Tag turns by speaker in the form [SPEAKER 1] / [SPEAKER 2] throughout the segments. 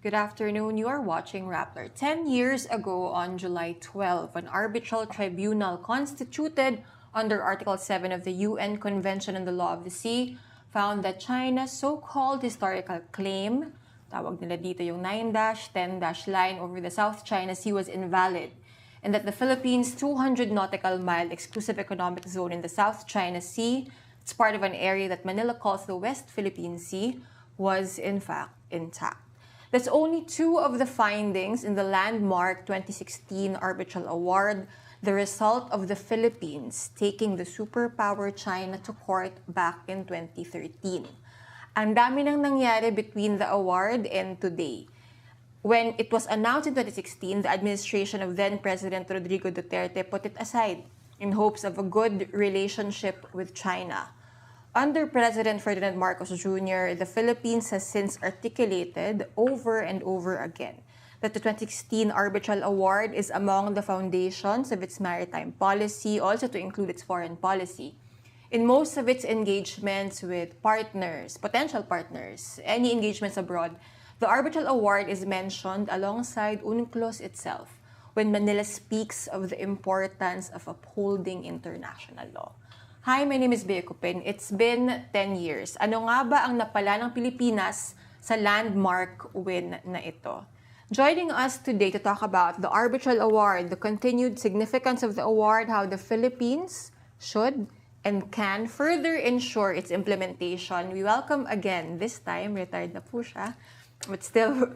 [SPEAKER 1] Good afternoon. You are watching Rappler. 10 years ago, on July 12, an arbitral tribunal constituted under Article 7 of the UN Convention on the Law of the Sea found that China's so-called historical claim, tawag nila dito yung 9-10- line over the South China Sea, was invalid, and that the Philippines' 200 nautical mile exclusive economic zone in the South China Sea, it's part of an area that Manila calls the West Philippine Sea, was in fact intact. That's only two of the findings in the landmark 2016 Arbitral Award, the result of the Philippines taking the superpower China to court back in 2013. Ang dami nang nangyari between the award and today. When it was announced in 2016, the administration of then-President Rodrigo Duterte put it aside in hopes of a good relationship with China. Under President Ferdinand Marcos Jr., the Philippines has since articulated over and over again that the 2016 Arbitral Award is among the foundations of its maritime policy, also to include its foreign policy. In most of its engagements with partners, potential partners, any engagements abroad, the Arbitral Award is mentioned alongside UNCLOS itself when Manila speaks of the importance of upholding international law. Hi, my name is Bea Cupin. It's been 10 years. Ano nga ba ang napala ng Pilipinas sa landmark win na ito? Joining us today to talk about the Arbitral Award, the continued significance of the award, how the Philippines should and can further ensure its implementation, we welcome again, this time, retired na po siya, but still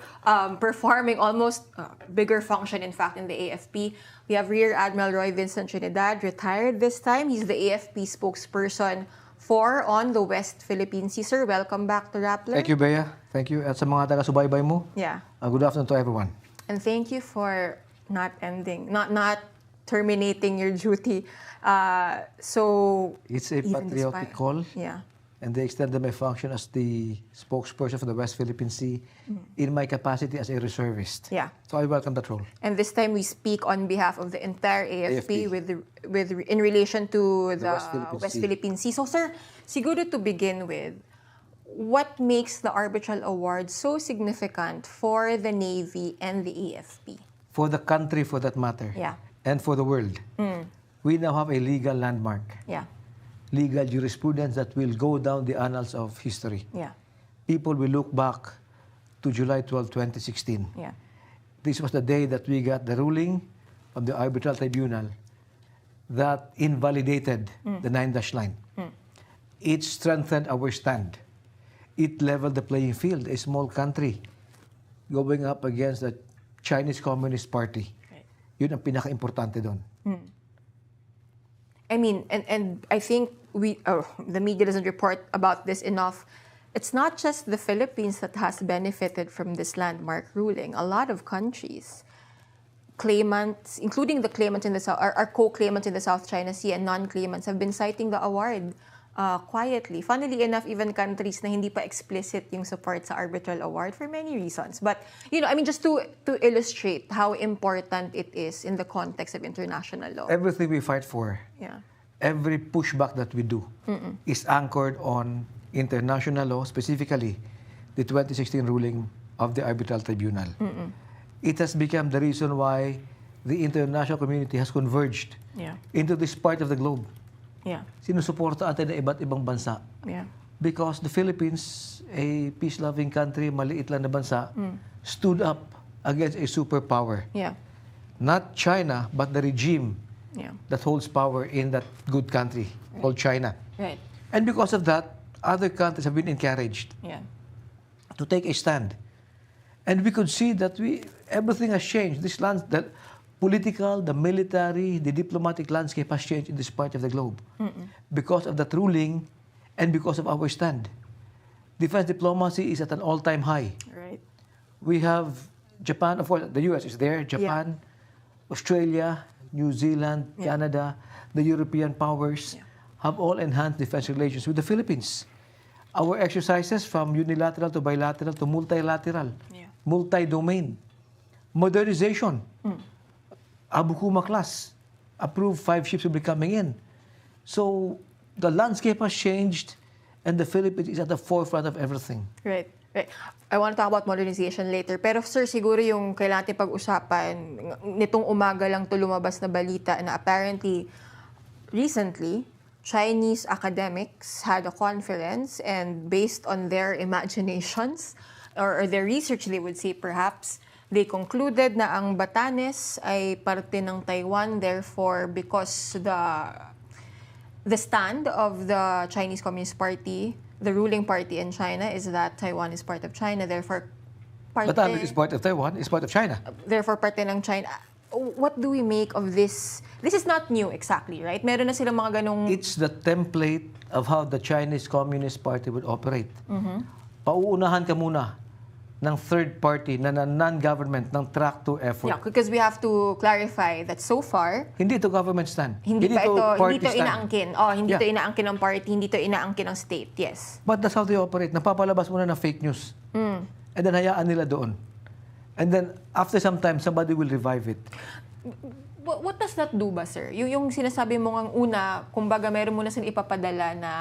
[SPEAKER 1] performing almost bigger function, in fact, in the AFP. We have Rear Admiral Vincent Trinidad, retired this time. He's the AFP spokesperson on the West Philippine Sea. Sir, welcome back to Rappler.
[SPEAKER 2] Thank you, Bea. Thank you. At sa mga taga-subaybay mo,
[SPEAKER 1] yeah.
[SPEAKER 2] Good afternoon to everyone.
[SPEAKER 1] And thank you for not terminating your duty. So
[SPEAKER 2] it's a patriotic call.
[SPEAKER 1] Yeah.
[SPEAKER 2] And they extended my function as the spokesperson for the West Philippine Sea in my capacity as a reservist.
[SPEAKER 1] Yeah.
[SPEAKER 2] So I welcome that role.
[SPEAKER 1] And this time we speak on behalf of the entire AFP. In relation to the West Philippine Sea. So sir, siguro to begin with, what makes the Arbitral Award so significant for the Navy and the AFP?
[SPEAKER 2] For the country, for that matter.
[SPEAKER 1] Yeah.
[SPEAKER 2] And for the world. We now have a legal landmark.
[SPEAKER 1] Yeah.
[SPEAKER 2] Legal jurisprudence that will go down the annals of history.
[SPEAKER 1] Yeah.
[SPEAKER 2] People will look back to July 12, 2016.
[SPEAKER 1] Yeah.
[SPEAKER 2] This was the day that we got the ruling from the Arbitral Tribunal that invalidated the 9- line. It strengthened our stand. It leveled the playing field. A small country going up against the Chinese Communist Party.
[SPEAKER 1] Right.
[SPEAKER 2] Yun ang pinaka-importante doon.
[SPEAKER 1] I mean, and I think the media doesn't report about this enough. It's not just the Philippines that has benefited from this landmark ruling. A lot of countries, claimants, including the claimants in the South, are co-claimants in the South China Sea, and non-claimants have been citing the award quietly. Funnily enough, even countries na hindi pa explicit yung support sa Arbitral Award for many reasons. But, I mean, just to illustrate how important it is in the context of international law.
[SPEAKER 2] Everything we fight for, every pushback that we do is anchored on international law, specifically the 2016 ruling of the Arbitral Tribunal. It has become the reason why the international community has converged into this part of the globe.
[SPEAKER 1] Yeah.
[SPEAKER 2] Sinusuporta natin ng iba't ibang bansa.
[SPEAKER 1] Yeah.
[SPEAKER 2] Because the Philippines, a peace-loving country, maliit lang na bansa, stood up against a superpower.
[SPEAKER 1] Yeah.
[SPEAKER 2] Not China, but the regime that holds power in that good country called China.
[SPEAKER 1] Right.
[SPEAKER 2] And because of that, other countries have been encouraged to take a stand. And we could see that everything has changed. The political, the military, the diplomatic landscape has changed in this part of the globe because of that ruling and because of our stand. Defense diplomacy is at an all-time high.
[SPEAKER 1] Right.
[SPEAKER 2] We have Japan, of course, the US is there, Japan, Australia, New Zealand, Canada, the European powers have all enhanced defense relations with the Philippines. Our exercises from unilateral to bilateral to multilateral, multi-domain, modernization. Abukuma class, approved 5 ships will be coming in. So the landscape has changed and the Philippines is at the forefront of everything.
[SPEAKER 1] Right. Right. I want to talk about modernization later. Pero sir, siguro yung kailangan natin pag-usapan, nitong umaga lang to lumabas na balita na apparently, recently, Chinese academics had a conference and based on their imaginations or their research, they would say perhaps, they concluded na ang Batanes ay parte ng Taiwan. Therefore, because the stand of the Chinese Communist Party, the ruling party in China, is that Taiwan is part of China. Therefore,
[SPEAKER 2] Batanes is part of Taiwan, is part of China.
[SPEAKER 1] Therefore, parte ng China. What do we make of this? This is not new exactly, right? Meron na silang mga ganong...
[SPEAKER 2] It's the template of how the Chinese Communist Party would operate. Pauunahan ka muna ng third party na non-government ng track to effort.
[SPEAKER 1] Yeah, because we have to clarify that so far,
[SPEAKER 2] Hindi ito government stand.
[SPEAKER 1] hindi
[SPEAKER 2] ito party
[SPEAKER 1] ito
[SPEAKER 2] stand.
[SPEAKER 1] inaangkin. Hindi ito inaangkin ng party, hindi ito inaangkin ng state. Yes.
[SPEAKER 2] But that's how they operate. Napapalabas muna ng fake news. And then hayaan nila doon. And then after some time, somebody will revive it.
[SPEAKER 1] What does that do ba, sir? Yung sinasabi mo ngang una, kumbaga meron muna silang ipapadala na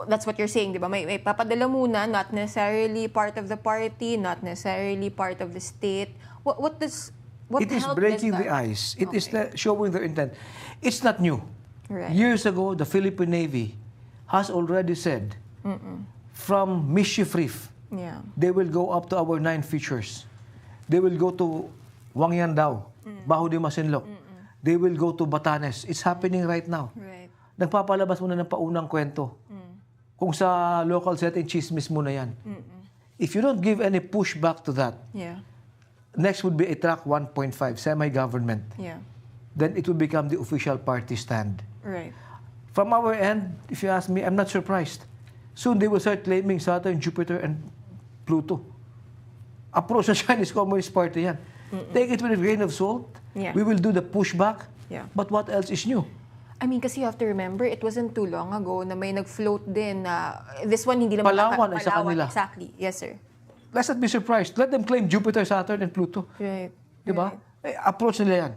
[SPEAKER 1] that's what you're saying, di ba? May papadala muna, not necessarily part of the party, not necessarily part of the state. What
[SPEAKER 2] It is breaking the ice. It is showing their intent. It's not new.
[SPEAKER 1] Right.
[SPEAKER 2] Years ago, the Philippine Navy has already said, from Mischief Reef, they will go up to our 9 features. They will go to Wangyandao, Baho de Masinloc. They will go to Batanes. It's happening right now.
[SPEAKER 1] Right.
[SPEAKER 2] Nagpapalabas muna ng paunang kwento. Kung sa local setting, chismis muna yan. If you don't give any pushback to that, next would be a track 1.5, semi-government. Then it will become the official party stand.
[SPEAKER 1] Right.
[SPEAKER 2] From our end, if you ask me, I'm not surprised. Soon they will start claiming Saturn, Jupiter, and Pluto. Approach the Chinese Communist Party yan. Take it with a grain of salt. We will do the pushback. But what else is new?
[SPEAKER 1] I mean, kasi you have to remember, it wasn't too long ago na may nag-float din na this one hindi naman
[SPEAKER 2] Palawan ay sa kanila.
[SPEAKER 1] Exactly. Yes, sir.
[SPEAKER 2] Let's not be surprised. Let them claim Jupiter, Saturn, and Pluto.
[SPEAKER 1] Right.
[SPEAKER 2] Diba? Approach nila yan.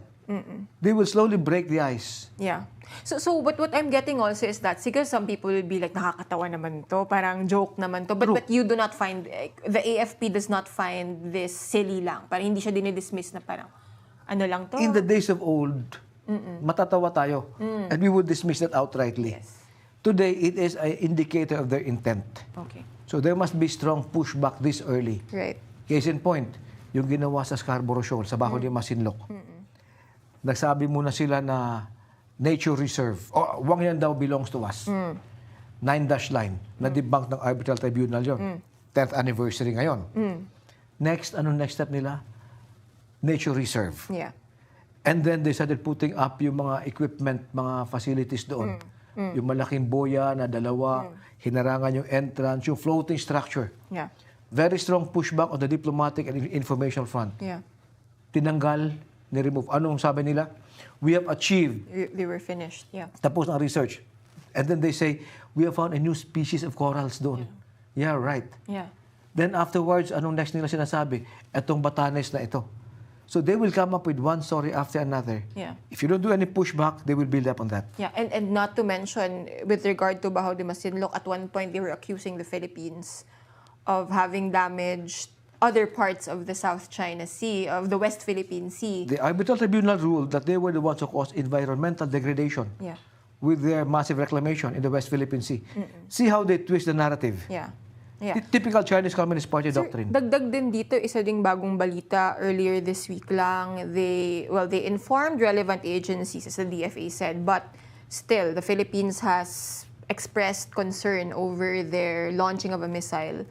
[SPEAKER 2] They will slowly break the ice.
[SPEAKER 1] Yeah. So what I'm getting also is that siguro some people will be like, nakakatawa naman to, parang joke naman to. But you do not find, the AFP does not find this silly lang. Parang hindi siya dinidismiss na parang, ano lang to.
[SPEAKER 2] In the days of old, matatawa tayo. And we would dismiss that outrightly.
[SPEAKER 1] Yes.
[SPEAKER 2] Today, it is an indicator of their intent.
[SPEAKER 1] Okay.
[SPEAKER 2] So there must be strong pushback this early.
[SPEAKER 1] Right.
[SPEAKER 2] Case in point, yung ginawa sa Scarborough Shoal, sa Baho de Masinloc. Nagsabi muna sila na nature reserve. Wangyandao belongs to us. 9-dash line. Na-debunk ng Arbitral Tribunal yun. 10th anniversary ngayon. Next, anong next step nila? Nature reserve.
[SPEAKER 1] Yeah.
[SPEAKER 2] And then they started putting up yung mga equipment, mga facilities doon. Yung malaking boya na dalawa, hinarangan yung entrance, yung floating structure.
[SPEAKER 1] Yeah.
[SPEAKER 2] Very strong pushback on the diplomatic and informational front.
[SPEAKER 1] Yeah.
[SPEAKER 2] Tinanggal, ni-remove. Anong sabi nila? We have achieved.
[SPEAKER 1] They were finished. Yeah.
[SPEAKER 2] Tapos ang research. And then they say, we have found a new species of corals doon. Yeah, right.
[SPEAKER 1] Yeah.
[SPEAKER 2] Then afterwards, anong next nila sinasabi? Etong Batanes na ito. So they will come up with one story after another.
[SPEAKER 1] Yeah.
[SPEAKER 2] If you don't do any pushback, they will build up on that.
[SPEAKER 1] Yeah, and not to mention, with regard to Baho de Masinloc, at one point they were accusing the Philippines of having damaged other parts of the South China Sea, of the West Philippine Sea.
[SPEAKER 2] The Arbitral Tribunal ruled that they were the ones who caused environmental degradation with their massive reclamation in the West Philippine Sea. See how they twist the narrative.
[SPEAKER 1] Yeah.
[SPEAKER 2] Typical Chinese Communist Party doctrine.
[SPEAKER 1] Dagdag din dito, isa ding bagong balita earlier this week lang. They informed relevant agencies, as the DFA said, but still, the Philippines has expressed concern over their launching of a missile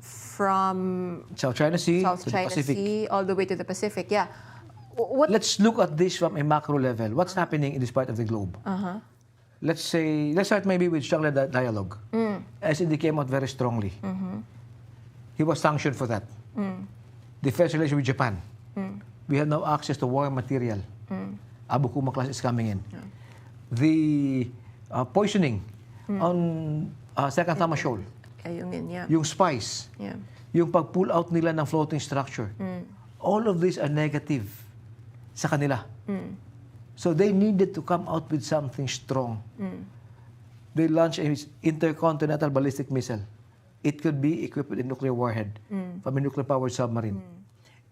[SPEAKER 1] from
[SPEAKER 2] South China Sea
[SPEAKER 1] South
[SPEAKER 2] to the
[SPEAKER 1] China
[SPEAKER 2] Pacific.
[SPEAKER 1] Sea all the way to the Pacific. Yeah.
[SPEAKER 2] Let's look at this from a macro level. What's happening in this part of the globe? Let's start maybe with Shangri Dialogue. SED came out very strongly. He was sanctioned for that. Defense relations with Japan. We have now access to war material. Abu Kuma class is coming in. The poisoning on Second Tama Shoal. Yung spice. Yung pag-pull out nila ng floating structure. All of these are negative sa kanila. So they needed to come out with something strong. They launched an intercontinental ballistic missile it could be equipped with a nuclear warhead from a nuclear-powered submarine.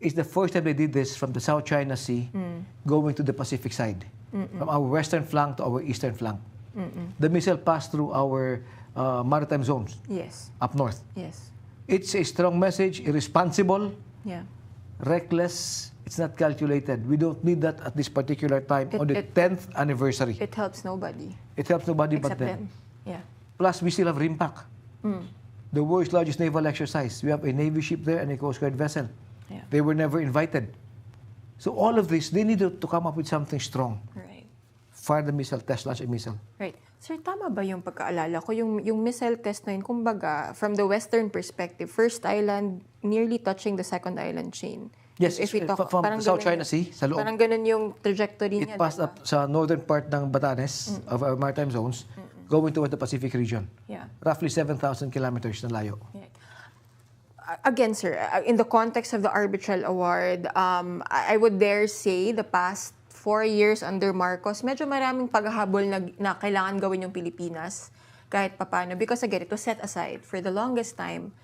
[SPEAKER 2] It's the first time they did this from the South China Sea going to the Pacific side, from our western flank to our eastern flank. The missile passed through our maritime zones up north. It's a strong message, irresponsible, reckless. It's not calculated. We don't need that at this particular time on the 10th anniversary.
[SPEAKER 1] It helps nobody.
[SPEAKER 2] It helps nobody
[SPEAKER 1] Except
[SPEAKER 2] but them.
[SPEAKER 1] Yeah.
[SPEAKER 2] Plus, we still have RIMPAC, the world's largest naval exercise. We have a Navy ship there and a Coast Guard vessel.
[SPEAKER 1] Yeah.
[SPEAKER 2] They were never invited. So all of this, they need to come up with something strong.
[SPEAKER 1] Right.
[SPEAKER 2] Fire the missile, test launch a missile.
[SPEAKER 1] Right. Sir, tama ba yung pagkaalala ko? Yung missile test na yun, kumbaga, from the Western perspective, first island nearly touching the second island chain.
[SPEAKER 2] Yes,
[SPEAKER 1] if we talk,
[SPEAKER 2] from the South China Sea, sa loob.
[SPEAKER 1] Parang ganun yung trajectory niya.
[SPEAKER 2] It passed up sa northern part ng Batanes, of our maritime zones, going towards the Pacific region.
[SPEAKER 1] Yeah.
[SPEAKER 2] Roughly 7,000 kilometers na layo.
[SPEAKER 1] Yeah. Again, sir, in the context of the Arbitral Award, I would dare say the past 4 years under Marcos, medyo maraming paghahabol na kailangan gawin yung Pilipinas kahit papano. Because again, it was set aside for the longest time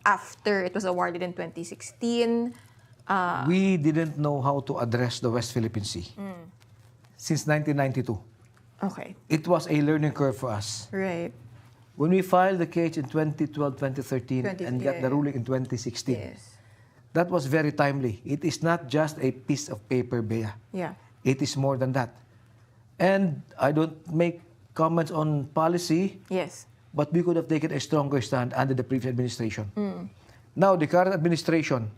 [SPEAKER 1] after it was awarded in 2016.
[SPEAKER 2] We didn't know how to address the West Philippine Sea since 1992.
[SPEAKER 1] Okay.
[SPEAKER 2] It was a learning curve for us.
[SPEAKER 1] Right.
[SPEAKER 2] When we filed the case in 2012, 2013, and got the ruling in 2016, that was very timely. It is not just a piece of paper, Bea.
[SPEAKER 1] Yeah.
[SPEAKER 2] It is more than that. And I don't make comments on policy,
[SPEAKER 1] Yes.
[SPEAKER 2] but we could have taken a stronger stand under the previous administration. Now, the current administration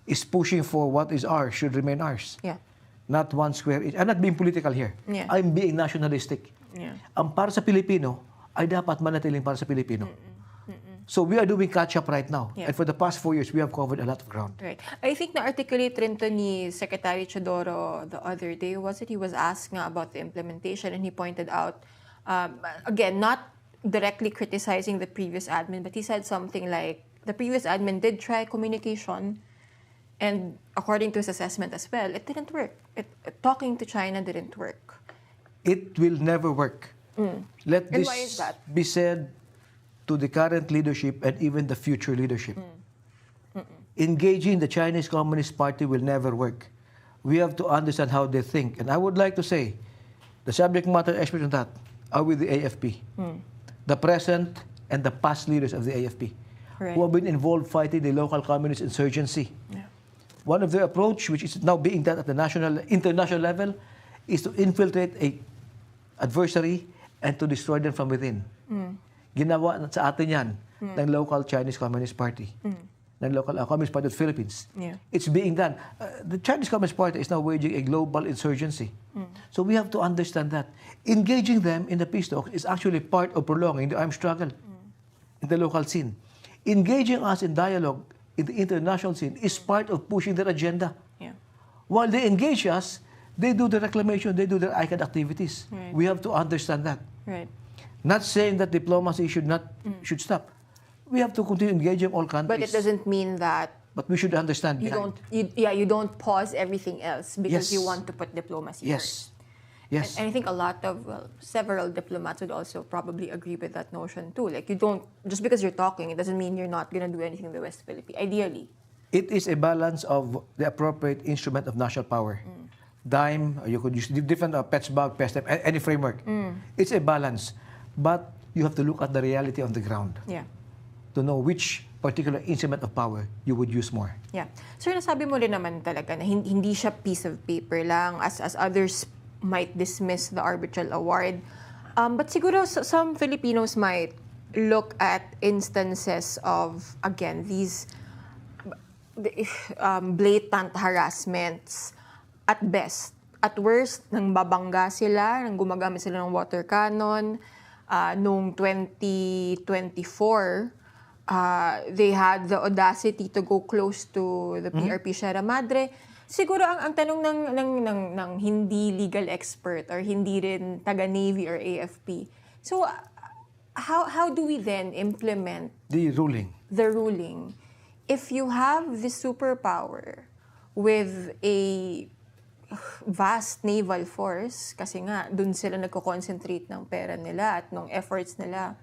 [SPEAKER 2] is pushing for what is ours should remain ours.
[SPEAKER 1] Yeah.
[SPEAKER 2] Not one square inch. I'm not being political here.
[SPEAKER 1] Yeah.
[SPEAKER 2] I'm being nationalistic.
[SPEAKER 1] Yeah.
[SPEAKER 2] Ang para sa Pilipino ay dapat manatiling para sa Pilipino. So we are doing catch-up right now.
[SPEAKER 1] Yeah.
[SPEAKER 2] And for the past 4 years, we have covered a lot of ground.
[SPEAKER 1] Right. I think na-articulate rin to ni Secretary Chodoro the other day, he was asked nga about the implementation and he pointed out, again, not directly criticizing the previous admin, but he said something like, the previous admin did try communication and according to his assessment as well, it didn't work. Talking to China didn't work.
[SPEAKER 2] It will never work. Let
[SPEAKER 1] And
[SPEAKER 2] this
[SPEAKER 1] why is that?
[SPEAKER 2] be said to the current leadership and even the future leadership. Engaging the Chinese Communist Party will never work. We have to understand how they think. And I would like to say, the subject matter experts on that are with the AFP. The present and the past leaders of the AFP who have been involved fighting the local communist insurgency. Yeah. One of their approach, which is now being done at the international level, is to infiltrate a adversary and to destroy them from within. Ginawa sa atin yan ng local Chinese Communist Party, ng local Communist Party of the Philippines.
[SPEAKER 1] Yeah.
[SPEAKER 2] It's being done. The Chinese Communist Party is now waging a global insurgency. So we have to understand that. Engaging them in the peace talks is actually part of prolonging the armed struggle in the local scene. Engaging us in dialogue in the international scene is part of pushing their agenda.
[SPEAKER 1] Yeah.
[SPEAKER 2] While they engage us, they do the reclamation, they do their ICAD activities.
[SPEAKER 1] Right.
[SPEAKER 2] We have to understand that.
[SPEAKER 1] Right.
[SPEAKER 2] Not saying that diplomacy should stop. We have to continue engaging all countries.
[SPEAKER 1] But it doesn't mean that
[SPEAKER 2] But we should understand
[SPEAKER 1] you
[SPEAKER 2] behind.
[SPEAKER 1] you don't pause everything else because you
[SPEAKER 2] Yes.
[SPEAKER 1] want to put diplomacy
[SPEAKER 2] Yes.
[SPEAKER 1] first.
[SPEAKER 2] Yes.
[SPEAKER 1] And I think a lot of, several diplomats would also probably agree with that notion too. Like you don't, just because you're talking, it doesn't mean you're not going to do anything in the West Philippines, ideally.
[SPEAKER 2] It is a balance of the appropriate instrument of national power. Dime, or you could use different PETSBAG, PESTEP, any framework. It's a balance. But you have to look at the reality on the ground
[SPEAKER 1] Yeah.
[SPEAKER 2] to know which particular instrument of power you would use more.
[SPEAKER 1] Yeah. Sir, nasabi mo rin naman talaga na hindi siya piece of paper lang as others might dismiss the Arbitral Award. But siguro some Filipinos might look at instances of, again, these blatant harassments at best. At worst, nang babangga sila, nang gumagamit sila ng water cannon. Noong 2024, they had the audacity to go close to the PRP Sierra Madre. Siguro ang tanong ng hindi legal expert or hindi rin taga-Navy or AFP. So, how do we then implement
[SPEAKER 2] The ruling.
[SPEAKER 1] the ruling if you have this superpower with a vast naval force, kasi nga, dun sila nagko-concentrate ng pera nila at ng efforts nila.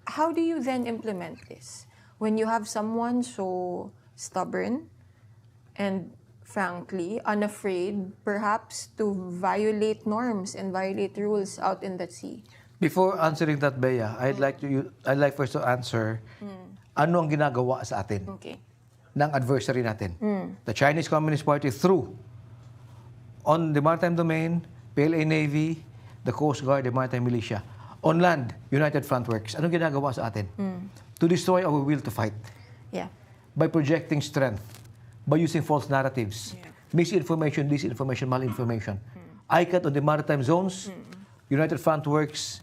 [SPEAKER 1] how do you then implement this? When you have someone so stubborn and frankly unafraid perhaps to violate norms and violate rules out in the sea?
[SPEAKER 2] Before answering that, Bea, I'd like first to answer ano ang ginagawa sa atin ng adversary natin. The Chinese Communist Party through on the maritime domain, PLA Navy, the Coast Guard, the Maritime Militia. On land, United Front Works. Anong ginagawa sa atin? To destroy our will to fight.
[SPEAKER 1] Yeah.
[SPEAKER 2] By projecting strength, by using false narratives, misinformation, disinformation, malinformation. ICAT on the maritime zones, United Front Works,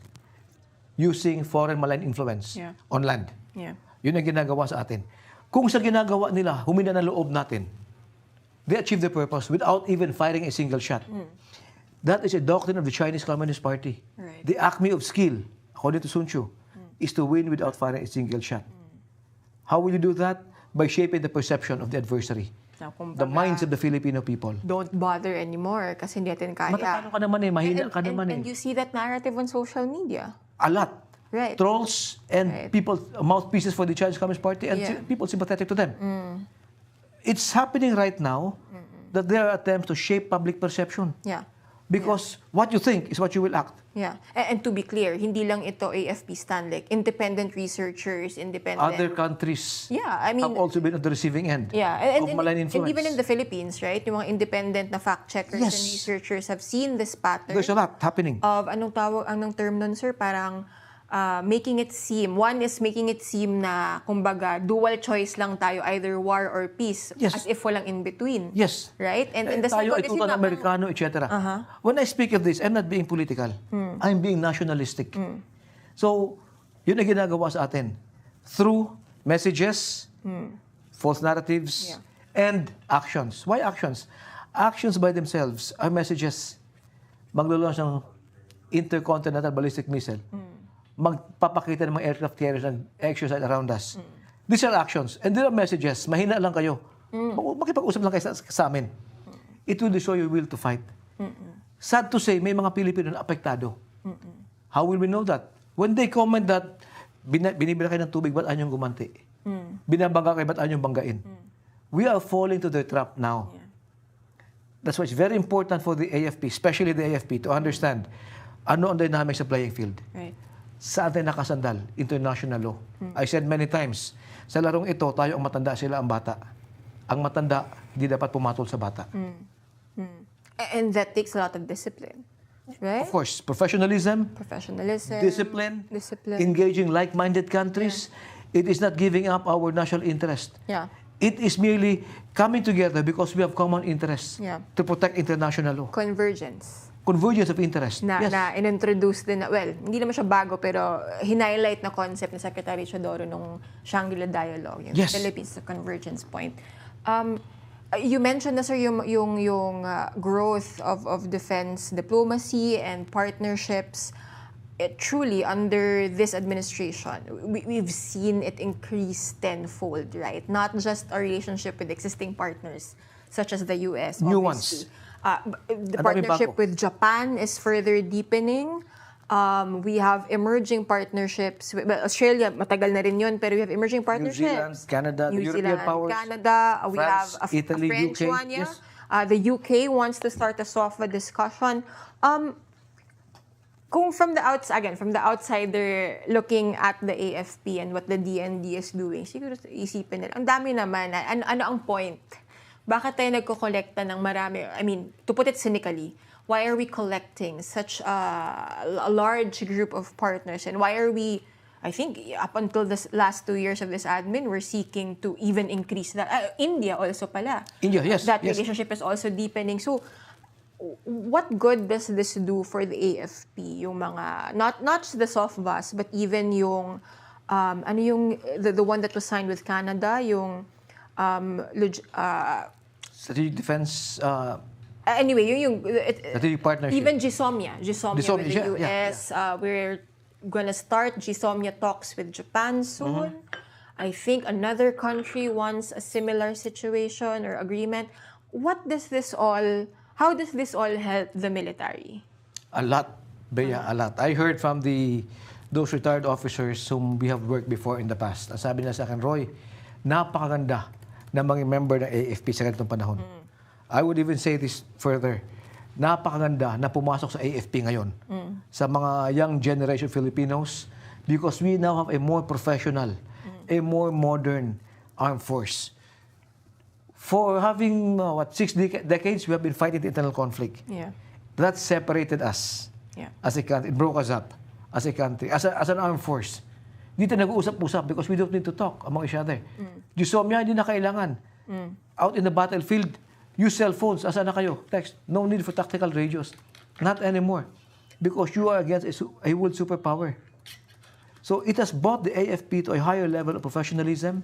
[SPEAKER 2] using foreign malign influence on land.
[SPEAKER 1] Yeah.
[SPEAKER 2] Yun ang ginagawa sa atin. Kung sa ginagawa nila, humina ng loob natin, they achieve their purpose without even firing a single shot. That is a doctrine of the Chinese Communist Party.
[SPEAKER 1] Right.
[SPEAKER 2] The acme of skill, according to Sun Tzu, is to win without firing a single shot. How will you do that? By shaping the perception of the adversary. The minds of the Filipino people.
[SPEAKER 1] Don't bother anymore kasi hindi natin kaya.
[SPEAKER 2] Matatalo ka naman mahina ka naman
[SPEAKER 1] And you see that narrative on social media.
[SPEAKER 2] A lot.
[SPEAKER 1] Right.
[SPEAKER 2] Trolls and people, mouthpieces for the Chinese Communist Party and people sympathetic to them. It's happening right now that there are attempts to shape public perception.
[SPEAKER 1] Yeah.
[SPEAKER 2] Because what you think is what you will act.
[SPEAKER 1] Yeah. And to be clear, hindi lang ito AFP Stanley. Independent researchers, independent...
[SPEAKER 2] Other countries
[SPEAKER 1] have
[SPEAKER 2] also been on the receiving end of malign influence.
[SPEAKER 1] And even in the Philippines, right? Yung mga independent na fact-checkers and researchers have seen this pattern.
[SPEAKER 2] There's a lot happening.
[SPEAKER 1] Of, anong term nun, sir? Parang making it seem, one is making it seem na, kumbaga, dual choice lang tayo, either war or peace, as if walang in-between.
[SPEAKER 2] Yes.
[SPEAKER 1] Right? And the
[SPEAKER 2] tayo
[SPEAKER 1] second is
[SPEAKER 2] itutan Amerikano, etc. When I speak of this, I'm not being political. I'm being nationalistic. So, yun ang ginagawa sa atin. Through messages, false narratives, and actions. Why actions? Actions by themselves are messages. Maglalaunch ng intercontinental ballistic missile. Magpapakita ng mga aircraft carriers ng exercise around us. These are actions. And there are messages. Mahina lang kayo. Makipag-usap lang kayo sa amin. It will destroy your will to fight. Sad to say, may mga Pilipino na apektado. How will we know that? When they comment that binibira kayo ng tubig, ba't anyong gumanti? Binabangga kayo, ba't anyong banggain? We are falling to their trap now. That's why it's very important for the AFP, especially the AFP, to understand ano ang dynamics sa playing field.
[SPEAKER 1] Right.
[SPEAKER 2] Saan tayo nakasandal? International law. I said many times, sa larong ito, tayo ang matanda, sila ang bata. Ang matanda, hindi dapat pumatol sa bata.
[SPEAKER 1] And that takes a lot of discipline. Right?
[SPEAKER 2] Of course, professionalism, discipline, engaging like-minded countries. It is not giving up our national interest.
[SPEAKER 1] Yeah.
[SPEAKER 2] It is merely coming together because we have common interests to protect international law. Convergence of interest.
[SPEAKER 1] Na in-introduce din, hindi naman siya bago, pero hinighlight na concept ni Secretary Chodoro nung Shangri-La Dialogue, yung Philippines Convergence Point. You mentioned na, sir, yung growth of defense diplomacy and partnerships. Truly, under this administration, we've seen it increase tenfold, right? Not just our relationship with existing partners, such as the U.S.
[SPEAKER 2] New ones.
[SPEAKER 1] The partnership with Japan is further deepening. We have emerging partnerships. Australia, matagal na rin yun, pero we have emerging partnerships.
[SPEAKER 2] New Zealand, Canada, the European powers.
[SPEAKER 1] Canada, we
[SPEAKER 2] France,
[SPEAKER 1] have
[SPEAKER 2] Italy,
[SPEAKER 1] a French
[SPEAKER 2] UK.
[SPEAKER 1] one, The UK wants to start a SOFA discussion. Kung from the outsider looking at the AFP and what the DND is doing, siguro isipin nila, ang dami naman, ano ang point? Bakit tayo nagko-kolekta ng marami? I mean, to put it cynically, why are we collecting such a large group of partners? And why are we, I think, up until the last 2 years of this admin, we're seeking to even increase that. India also pala.
[SPEAKER 2] India, yes.
[SPEAKER 1] That relationship is also deepening. So, what good does this do for the AFP? Yung mga, not just the SOFVAS, but even yung, the one that was signed with Canada, yung,
[SPEAKER 2] strategic defense.
[SPEAKER 1] Anyway,
[SPEAKER 2] strategic partnership.
[SPEAKER 1] Even GSOMIA with the US. We're gonna start GSOMIA talks with Japan soon. I think another country wants a similar situation or agreement. How does this all help the military?
[SPEAKER 2] A lot, Bea, a lot. I heard from the those retired officers whom we have worked before in the past. Ang sabi nila sa akin, Roy, napakaganda na mga member ng AFP sa ganitong panahon. I would even say this further. Napakaganda na pumasok sa AFP ngayon sa mga young generation Filipinos because we now have a more professional, a more modern armed force. For having, 6 decades, we have been fighting the internal conflict.
[SPEAKER 1] Yeah.
[SPEAKER 2] That separated us as a country. It broke us up as a country, as an armed force. Hindi tayo nag-uusap-usap because we don't need to talk among each other. Dysomnia, hindi na kailangan. Out in the battlefield, use cell phones. Asa na kayo? Text. No need for tactical radios. Not anymore. Because you are against a world superpower. So it has brought the AFP to a higher level of professionalism,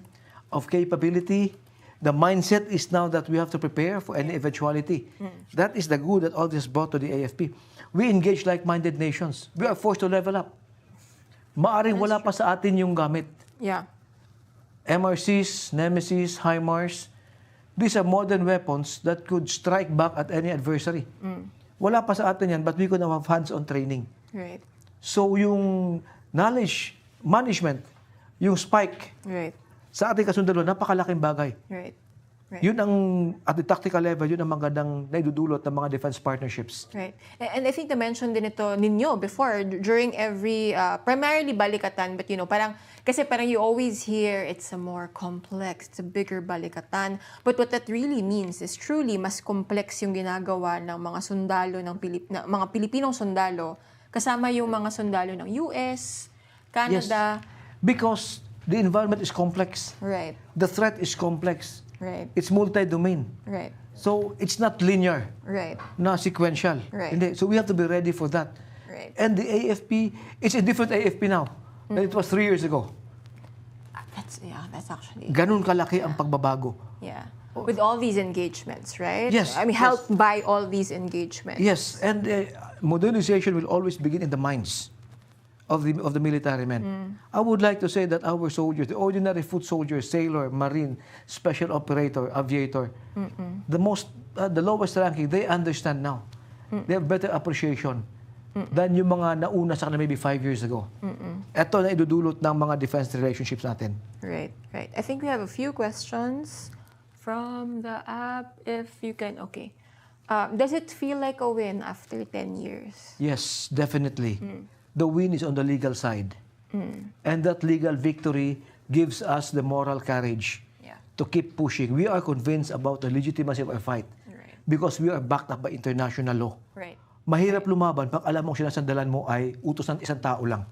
[SPEAKER 2] of capability. The mindset is now that we have to prepare for any eventuality. That is the good that all this brought to the AFP. We engage like-minded nations. We are forced to level up. Maaring wala pa sa atin yung gamit.
[SPEAKER 1] Yeah.
[SPEAKER 2] MRCs, Nemesis, HIMARS, these are modern weapons that could strike back at any adversary. Wala pa sa atin yan, but we could now have hands-on training.
[SPEAKER 1] Right.
[SPEAKER 2] So yung knowledge management, yung spike, sa ating kasundalo, napakalaking bagay.
[SPEAKER 1] Right.
[SPEAKER 2] Yun ang, at the tactical level, yun ang magandang naidudulot ng mga defense partnerships.
[SPEAKER 1] Right. And I think na-mention din ito ninyo before, during every, primarily balikatan, but parang, kasi parang you always hear it's a more complex, it's a bigger balikatan. But what that really means is truly mas complex yung ginagawa ng mga sundalo, mga Pilipinong sundalo, kasama yung mga sundalo ng US, Canada.
[SPEAKER 2] Yes. Because the environment is complex.
[SPEAKER 1] Right.
[SPEAKER 2] The threat is complex.
[SPEAKER 1] Right.
[SPEAKER 2] It's multi-domain.
[SPEAKER 1] Right.
[SPEAKER 2] So it's not linear.
[SPEAKER 1] Right.
[SPEAKER 2] Na sequential.
[SPEAKER 1] Right.
[SPEAKER 2] Hindi. So we have to be ready for that.
[SPEAKER 1] Right.
[SPEAKER 2] And the AFP, it's a different AFP now than it was 3 years ago.
[SPEAKER 1] That's actually...
[SPEAKER 2] Ganun kalaki ang pagbabago.
[SPEAKER 1] Yeah. With all these engagements, right?
[SPEAKER 2] Yes.
[SPEAKER 1] I mean, helped by all these engagements.
[SPEAKER 2] Yes. And modernization will always begin in the minds of the military men. I would like to say that our soldiers, the ordinary foot soldier, sailor, marine, special operator, aviator, the lowest ranking, they understand now. They have better appreciation than yung mga nauna sa kanila maybe 5 years ago. Ito na idudulot ng mga defense relationships natin.
[SPEAKER 1] Right, right. I think we have a few questions from the app, if you can. Okay. Does it feel like a win after 10 years?
[SPEAKER 2] Yes, definitely. The win is on the legal side. And that legal victory gives us the moral courage to keep pushing. We are convinced about the legitimacy of our fight because we are backed up by international law.
[SPEAKER 1] Right.
[SPEAKER 2] Mahirap lumaban pag alam mong sinasandalan mo ay utos ng isang tao lang.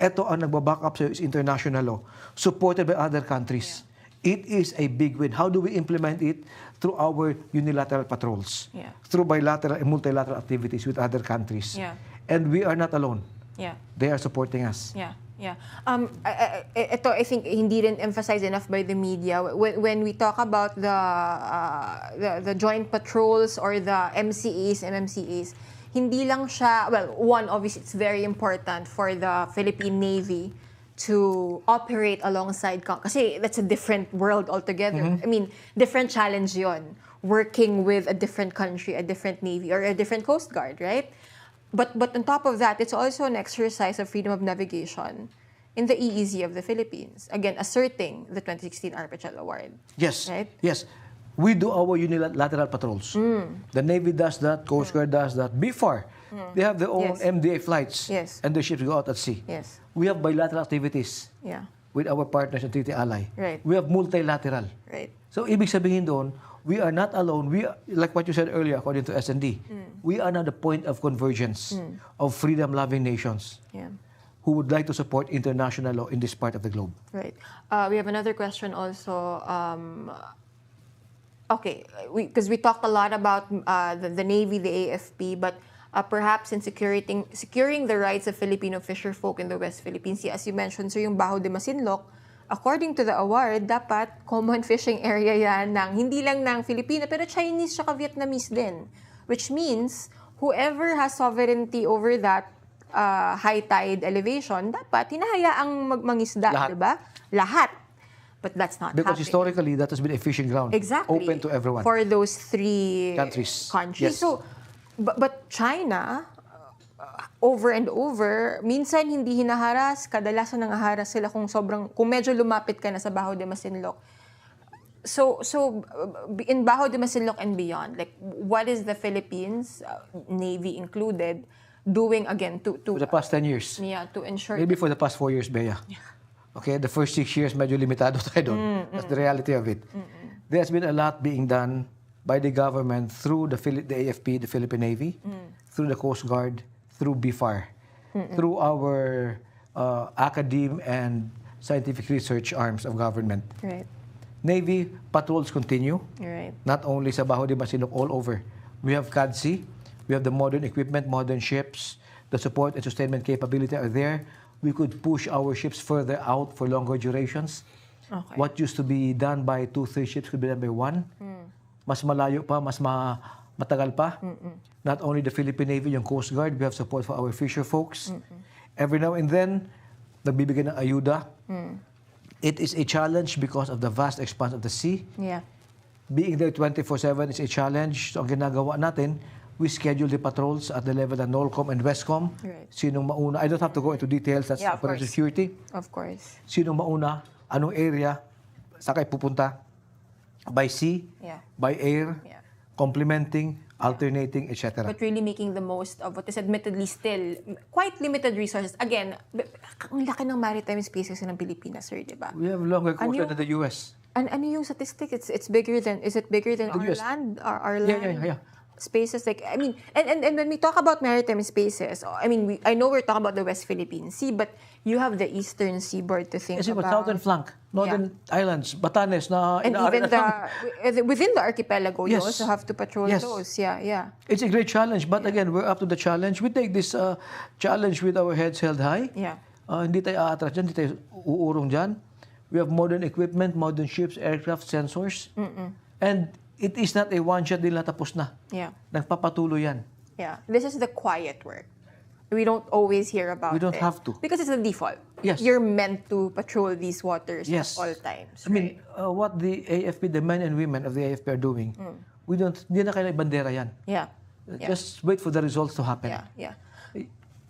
[SPEAKER 2] Ito ang nagbaback up sa international law, supported by other countries. It is a big win. How do we implement it? Through our unilateral patrols, through bilateral and multilateral activities with other countries. And we are not alone. They are supporting us.
[SPEAKER 1] Ito, I think, hindi rin emphasized enough by the media. When we talk about the joint patrols or the MCAs, MMCAs, hindi lang siya, well, one, obviously, it's very important for the Philippine Navy to operate alongside, kasi that's a different world altogether. I mean, different challenge yon, working with a different country, a different Navy, or a different Coast Guard, right? But on top of that, it's also an exercise of freedom of navigation in the EEZ of the Philippines. Again, asserting the 2016 Arbitral Award.
[SPEAKER 2] Yes,
[SPEAKER 1] right?
[SPEAKER 2] Yes. We do our unilateral patrols. The Navy does that, Coast Guard does that. Before, they have their own MDA flights, and the ships go out at sea. We have bilateral activities with our partners and treaty ally. We have multilateral. So, ibig sabihin doon, we are not alone. We are, like what you said earlier, according to S&D, we are now the point of convergence of freedom-loving nations who would like to support international law in this part of the globe.
[SPEAKER 1] Right. We have another question also. Okay, because we talked a lot about the Navy, the AFP, but perhaps in securing the rights of Filipino fisherfolk in the West Philippine Sea, as you mentioned, sir, yung Baho de Masinloc, according to the award, dapat common fishing area yan ng hindi lang ng Filipino, pero Chinese at Vietnamese din. Which means, whoever has sovereignty over that high tide elevation, dapat hinahayaang mangisda, di ba? Lahat. But that's not
[SPEAKER 2] because
[SPEAKER 1] happening.
[SPEAKER 2] Historically, that has been a fishing ground.
[SPEAKER 1] Exactly.
[SPEAKER 2] Open to everyone.
[SPEAKER 1] For those 3 countries.
[SPEAKER 2] Yes.
[SPEAKER 1] So, but China, over and over, minsan hindi hinaharas, kadalasan nangaharas sila kung medyo lumapit ka na sa Baho de Masinloc. So in Baho de Masinloc and beyond, like what is the Philippines, Navy included, doing again to
[SPEAKER 2] For the past 10 years.
[SPEAKER 1] Yeah, to ensure
[SPEAKER 2] Maybe for the past 4 years, Bea. Okay, the first 6 years, medyo limitado tayo doon. That's the reality of it. There's been a lot being done by the government through the AFP, the Philippine Navy, through the Coast Guard, through BFAR, through our academe and scientific research arms of government.
[SPEAKER 1] Right.
[SPEAKER 2] Navy patrols continue,
[SPEAKER 1] Right.
[SPEAKER 2] not only sa Baho de Masinloc, all over. We have CADC, we have the modern equipment, modern ships, the support and sustainment capability are there. We could push our ships further out for longer durations.
[SPEAKER 1] Okay.
[SPEAKER 2] What used to be done by 2-3 ships could be done by 1. Mas malayo pa, mas matagal pa. Not only the Philippine Navy, yung Coast Guard, we have support for our fisher folks. Every now and then, nagbibigay ng ayuda. It is a challenge because of the vast expanse of the sea.
[SPEAKER 1] Yeah.
[SPEAKER 2] Being there 24/7 is a challenge. So ang ginagawa natin, we schedule the patrols at the level of NOLCOM and WESCOM.
[SPEAKER 1] Right.
[SPEAKER 2] Sinong mauna? I don't have to go into details. That's
[SPEAKER 1] Yeah, of
[SPEAKER 2] operational
[SPEAKER 1] course.
[SPEAKER 2] security.
[SPEAKER 1] Of course.
[SPEAKER 2] Sinong mauna? Anong area? Saan kayo pupunta? By sea?
[SPEAKER 1] Yeah.
[SPEAKER 2] By air?
[SPEAKER 1] Yeah.
[SPEAKER 2] Complementing? Alternating? Etc.
[SPEAKER 1] But really making the most of what is admittedly still quite limited resources. Again, ang laki ng maritime spaces ng Pilipinas, sir, di ba?
[SPEAKER 2] We have longer coastline than the US.
[SPEAKER 1] Ano yung statistic? Is it bigger than our
[SPEAKER 2] US.
[SPEAKER 1] land? Our land?
[SPEAKER 2] Yeah.
[SPEAKER 1] Spaces, like, I mean, and when we talk about maritime spaces, I mean, I know we're talking about the West Philippine Sea, but you have the eastern seaboard to think
[SPEAKER 2] Kasi
[SPEAKER 1] about.
[SPEAKER 2] southern flank, northern islands, Batanes na...
[SPEAKER 1] And even within the archipelago, you
[SPEAKER 2] Yes.
[SPEAKER 1] also have to patrol
[SPEAKER 2] Yes.
[SPEAKER 1] those. Yeah.
[SPEAKER 2] It's a great challenge, but again, we're up to the challenge. We take this challenge with our heads held high.
[SPEAKER 1] Yeah.
[SPEAKER 2] Hindi tayo aatras dyan, hindi tayo uurong dyan. We have modern equipment, modern ships, aircraft, sensors. And it is not a one-shot deal na tapos na.
[SPEAKER 1] Yeah.
[SPEAKER 2] Nagpapatuloy yan.
[SPEAKER 1] Yeah. This is the quiet work. We don't always hear about it.
[SPEAKER 2] We don't have to.
[SPEAKER 1] Because it's the default.
[SPEAKER 2] Yes.
[SPEAKER 1] You're meant to patrol these waters
[SPEAKER 2] Yes.
[SPEAKER 1] at all times.
[SPEAKER 2] I mean, what the AFP, the men and women of the AFP are doing, hindi na kailangan bandera yan.
[SPEAKER 1] Yeah.
[SPEAKER 2] Just wait for the results to happen.
[SPEAKER 1] Yeah.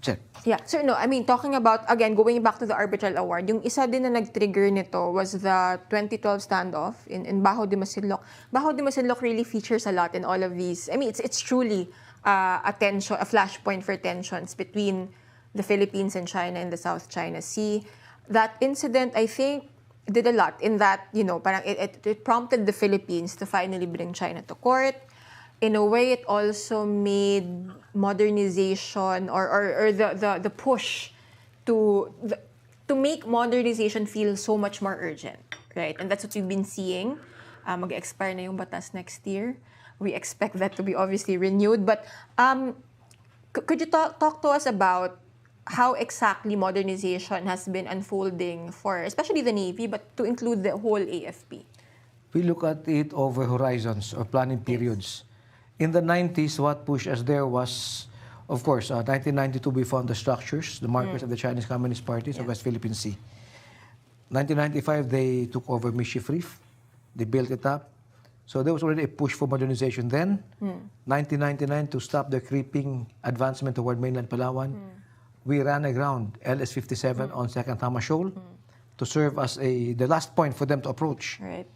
[SPEAKER 2] Check.
[SPEAKER 1] Yeah. Sir, no, I mean, talking about, again, going back to the Arbitral Award, yung isa din na nag-trigger nito was the 2012 standoff in Baho de Masinloc. Baho de Masinloc really features a lot in all of these. I mean, it's truly a flashpoint for tensions between the Philippines and China in the South China Sea. That incident, I think, did a lot in that, parang it prompted the Philippines to finally bring China to court. In a way, it also made modernization or the push to make modernization feel so much more urgent, right? And that's what we've been seeing. Mag-expire na yung batas next year. We expect that to be obviously renewed. But could you talk to us about how exactly modernization has been unfolding for especially the Navy, but to include the whole AFP?
[SPEAKER 2] We look at it over horizons or planning periods. In the 90s, what pushed us there was, of course, 1992 we found the structures, the markers of the Chinese Communist Party of West Philippine Sea. 1995, they took over Mischief Reef. They built it up. So there was already a push for modernization then. 1999, to stop the creeping advancement toward mainland Palawan, we ran aground LS-57 on Second Tama Shoal to serve as the last point for them to approach.
[SPEAKER 1] Right.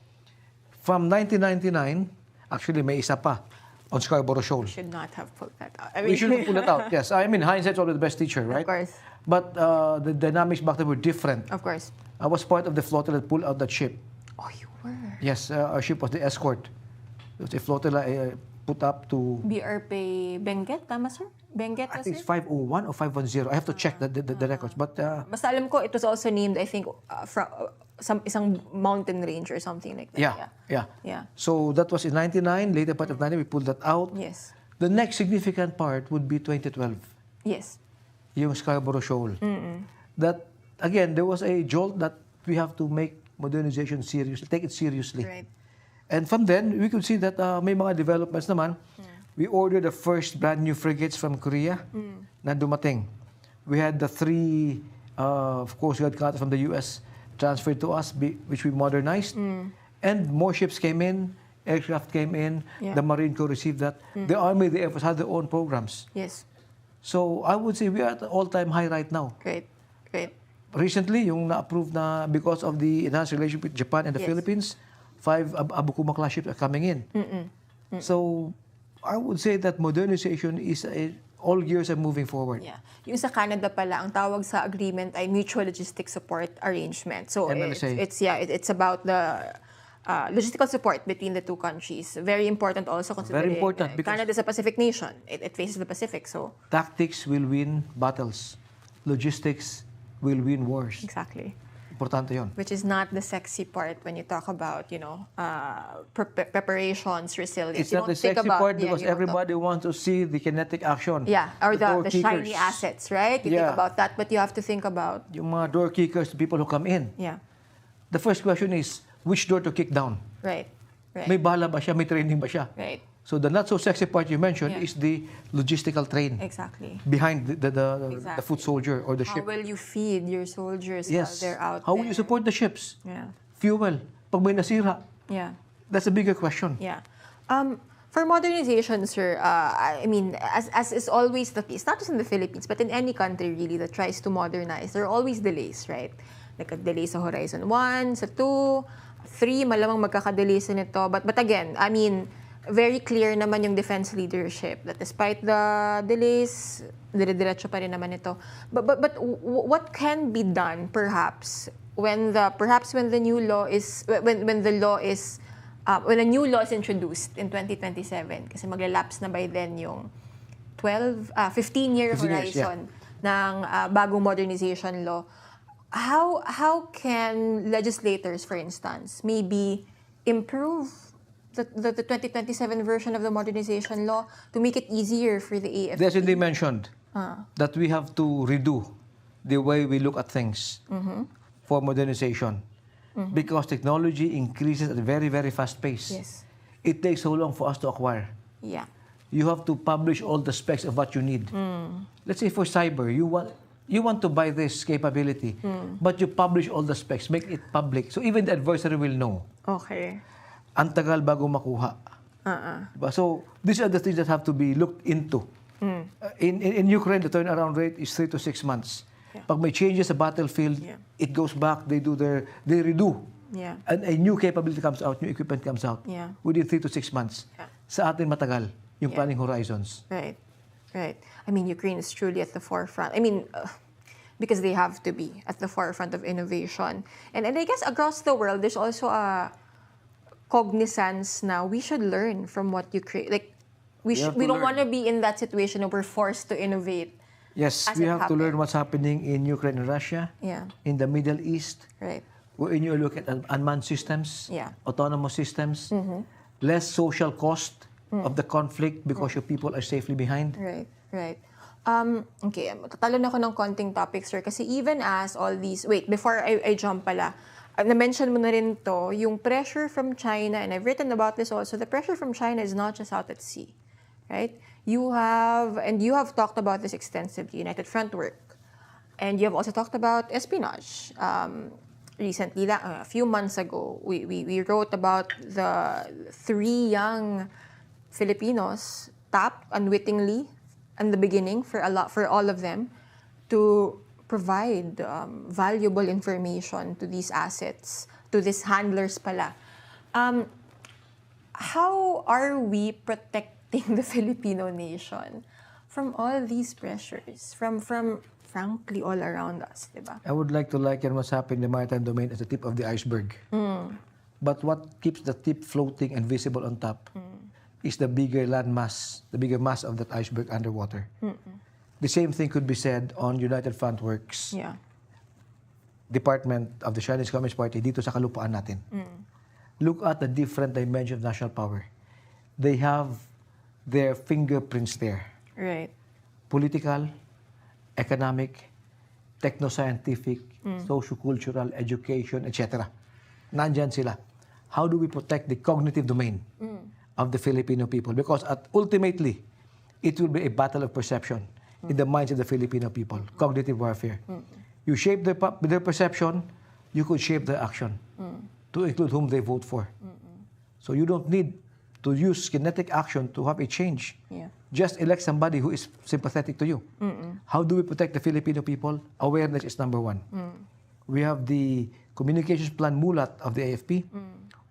[SPEAKER 2] From 1999, actually may isa pa, on Scarborough Shoal.
[SPEAKER 1] Should not have pulled that out.
[SPEAKER 2] We should have pulled it out, yes. I mean, hindsight's always the best teacher, right?
[SPEAKER 1] Of course.
[SPEAKER 2] But the dynamics back then were different.
[SPEAKER 1] Of course.
[SPEAKER 2] I was part of the flotilla that pulled out that ship.
[SPEAKER 1] Oh, you were?
[SPEAKER 2] Yes, our ship was the escort. It was a flotilla put up to...
[SPEAKER 1] BRP Benguet, tama sir? Benguet,
[SPEAKER 2] I think it's 501 or 510. I have to check the records. But
[SPEAKER 1] basta alam ko, it was also named, I think, from isang mountain range or something like that.
[SPEAKER 2] Yeah. So that was in 99. Later part of 99, we pulled that out.
[SPEAKER 1] Yes.
[SPEAKER 2] The next significant part would be 2012.
[SPEAKER 1] Yes.
[SPEAKER 2] Yung Scarborough Shoal. That, again, there was a jolt that we have to make modernization seriously, take it seriously.
[SPEAKER 1] Right.
[SPEAKER 2] And from then, we could see that may mga developments naman. We ordered the first brand new frigates from Korea na dumating. We had the 3, of course, we had got from the US transferred to us, which we modernized. And more ships came in, aircraft came in, the Marine Corps received that. The Army, the Air Force had their own programs.
[SPEAKER 1] Yes.
[SPEAKER 2] So I would say we are at an all-time high right now.
[SPEAKER 1] Great. Great.
[SPEAKER 2] Recently, yung na-approve na because of the enhanced relationship with Japan and the Philippines, 5 Abukuma-class ships are coming in. So I would say that modernization is all gears are moving forward.
[SPEAKER 1] Yeah. Yung sa Canada pala, ang tawag sa agreement ay Mutual Logistic Support Arrangement. So
[SPEAKER 2] MLSA.
[SPEAKER 1] it's about the logistical support between the two countries. Very important also considering
[SPEAKER 2] Very important because
[SPEAKER 1] Canada is a Pacific nation. It faces the Pacific, so
[SPEAKER 2] tactics will win battles. Logistics will win wars.
[SPEAKER 1] exactly.
[SPEAKER 2] Importante yun.
[SPEAKER 1] Which is not the sexy part when you talk about, preparations, resilience.
[SPEAKER 2] It's
[SPEAKER 1] You
[SPEAKER 2] not
[SPEAKER 1] don't
[SPEAKER 2] the
[SPEAKER 1] think
[SPEAKER 2] sexy
[SPEAKER 1] about-
[SPEAKER 2] part
[SPEAKER 1] yeah,
[SPEAKER 2] because
[SPEAKER 1] you don't talk-
[SPEAKER 2] everybody wants to see the kinetic action.
[SPEAKER 1] Yeah, or
[SPEAKER 2] door
[SPEAKER 1] the
[SPEAKER 2] kickers.
[SPEAKER 1] shiny assets, right? You think
[SPEAKER 2] Yeah.
[SPEAKER 1] about that, but you have to think about,
[SPEAKER 2] Yung mga door kickers, the people who come in.
[SPEAKER 1] yeah,
[SPEAKER 2] The first question is, which door to kick down?
[SPEAKER 1] right,
[SPEAKER 2] May
[SPEAKER 1] right,
[SPEAKER 2] bala ba siya? May training ba siya?
[SPEAKER 1] right,
[SPEAKER 2] So the not so sexy part you mentioned
[SPEAKER 1] Yeah.
[SPEAKER 2] is the logistical train
[SPEAKER 1] exactly.
[SPEAKER 2] behind the
[SPEAKER 1] Exactly.
[SPEAKER 2] foot soldier or the
[SPEAKER 1] How
[SPEAKER 2] ship.
[SPEAKER 1] will you feed your soldiers
[SPEAKER 2] Yes.
[SPEAKER 1] while they're out
[SPEAKER 2] How
[SPEAKER 1] there?
[SPEAKER 2] will you support the ships?
[SPEAKER 1] Yeah,
[SPEAKER 2] Fuel. Pag may nasira,
[SPEAKER 1] yeah.
[SPEAKER 2] that's a bigger question.
[SPEAKER 1] Yeah. For modernization, sir, I mean, as is always the case, not just in the Philippines, but in any country really that tries to modernize, there are always delays, right? Nagka-delay sa Horizon 1, sa 2, 3, malamang magkakadelay sa nito. But again, I mean, very clear naman yung defense leadership that despite the delays, dire-diretso pa rin naman ito. But what can be done perhaps when the new law is when the law is when a new law is introduced in 2027 kasi maglalapse na by then yung 15-year
[SPEAKER 2] 15 years,
[SPEAKER 1] horizon ng bagong modernization law. How can legislators, for instance, maybe improve the 2027 version of the modernization law to make it easier for the AFP?
[SPEAKER 2] There's they mentioned that we have to redo the way we look at things for modernization because technology increases at a very, very fast pace.
[SPEAKER 1] Yes.
[SPEAKER 2] It takes so long for us to acquire.
[SPEAKER 1] Yeah.
[SPEAKER 2] You have to publish all the specs of what you need. Let's say for cyber, you want to buy this capability, but you publish all the specs, make it public. So even the adversary will know.
[SPEAKER 1] Okay.
[SPEAKER 2] Ang tagal bago makuha. Diba? So these are the things that have to be looked into. In Ukraine, the turnaround rate is 3 to 6 months.
[SPEAKER 1] Yeah.
[SPEAKER 2] Pag may changes sa battlefield,
[SPEAKER 1] Yeah.
[SPEAKER 2] it goes back, they redo.
[SPEAKER 1] Yeah.
[SPEAKER 2] And a new capability comes out, new equipment comes out
[SPEAKER 1] Yeah.
[SPEAKER 2] within 3 to 6 months.
[SPEAKER 1] Yeah.
[SPEAKER 2] Sa atin matagal yung
[SPEAKER 1] Yeah.
[SPEAKER 2] planning horizons.
[SPEAKER 1] Right. Right. I mean, Ukraine is truly at the forefront. I mean, because they have to be at the forefront of innovation. And I guess across the world, there's also a cognizance now we should learn from what Ukraine, like, we
[SPEAKER 2] have
[SPEAKER 1] don't
[SPEAKER 2] to learn.
[SPEAKER 1] want to be in that situation where we're forced to innovate.
[SPEAKER 2] Yes,
[SPEAKER 1] As
[SPEAKER 2] we
[SPEAKER 1] it
[SPEAKER 2] have to learn
[SPEAKER 1] happens.
[SPEAKER 2] what's happening in Ukraine and Russia,
[SPEAKER 1] Yeah.
[SPEAKER 2] in the Middle East,
[SPEAKER 1] Right.
[SPEAKER 2] wherein you look at unmanned systems,
[SPEAKER 1] Yeah.
[SPEAKER 2] autonomous systems, less social cost of the conflict because your people are safely behind.
[SPEAKER 1] Right, right. Okay, tatalon ako ng konting topics, sir. Kasi even as all these... Wait, before I jump pala, na-mention mo na rin to, yung pressure from China, and I've written about this also, the pressure from China is not just out at sea, right? You have talked about this extensively, United Front work. And you have also talked about espionage. Recently, a few months ago, we wrote about the 3 young Filipinos tapped unwittingly in the beginning for all of them to provide valuable information to these assets, to these handlers pala. How are we protecting the Filipino nation from all these pressures, from frankly all around us, diba?
[SPEAKER 2] I would like to liken what's happening in the maritime domain as the tip of the iceberg. But what keeps the tip floating and visible on top is the bigger land mass, the bigger mass of that iceberg underwater. The same thing could be said on United Front Works,
[SPEAKER 1] Yeah.
[SPEAKER 2] Department of the Chinese Communist Party dito sa kalupaan natin. Look at the different dimensions of national power. They have their fingerprints there.
[SPEAKER 1] Right.
[SPEAKER 2] Political, economic, techno-scientific, socio-cultural, education, etc. Nandyan sila. How do we protect the cognitive domain of the Filipino people? Because ultimately, it will be a battle of perception in the minds of the Filipino people, cognitive warfare. You shape their perception, you could shape their action to include whom they vote for. So you don't need to use kinetic action to have a change.
[SPEAKER 1] Yeah.
[SPEAKER 2] just elect somebody who is sympathetic to you. How do we protect the Filipino people? Awareness is number one. We have the communications plan mulat of the AFP.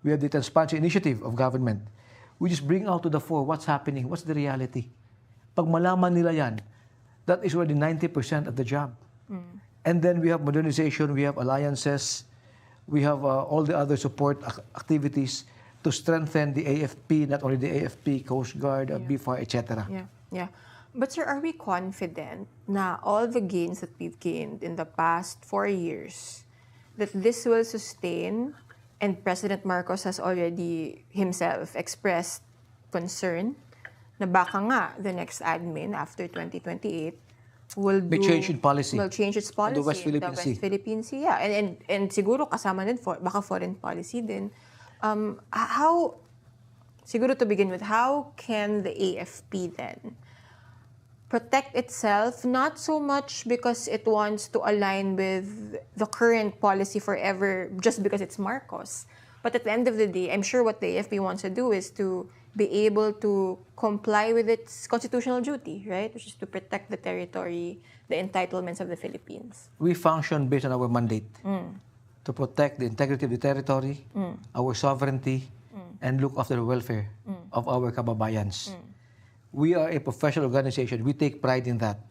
[SPEAKER 2] We have the transparency initiative of government. We just bring out to the fore what's happening, what's the reality. Pag malaman nila yan, that is already 90% of the job. And then we have modernization, we have alliances, we have all the other support activities to strengthen the AFP, not only the AFP, Coast Guard, BFAR, etc.
[SPEAKER 1] Yeah. But sir, are we confident na all the gains that we've gained in the past 4 years, that this will sustain? And President Marcos has already himself expressed concern na baka nga the next admin after 2028 will
[SPEAKER 2] change in policy.
[SPEAKER 1] Will change its policy.
[SPEAKER 2] The West Philippine Sea.
[SPEAKER 1] West Philippine Sea, yeah. And siguro kasama din baka foreign policy din. How, siguro to begin with, how can the AFP then protect itself, not so much because it wants to align with the current policy forever just because it's Marcos, but at the end of the day, I'm sure what the AFP wants to do is to be able to comply with its constitutional duty, right? Which is to protect the territory, the entitlements of the Philippines.
[SPEAKER 2] We function based on our mandate to protect the integrity of the territory, our sovereignty, and look after the welfare of our kababayans. We are a professional organization. We take pride in that.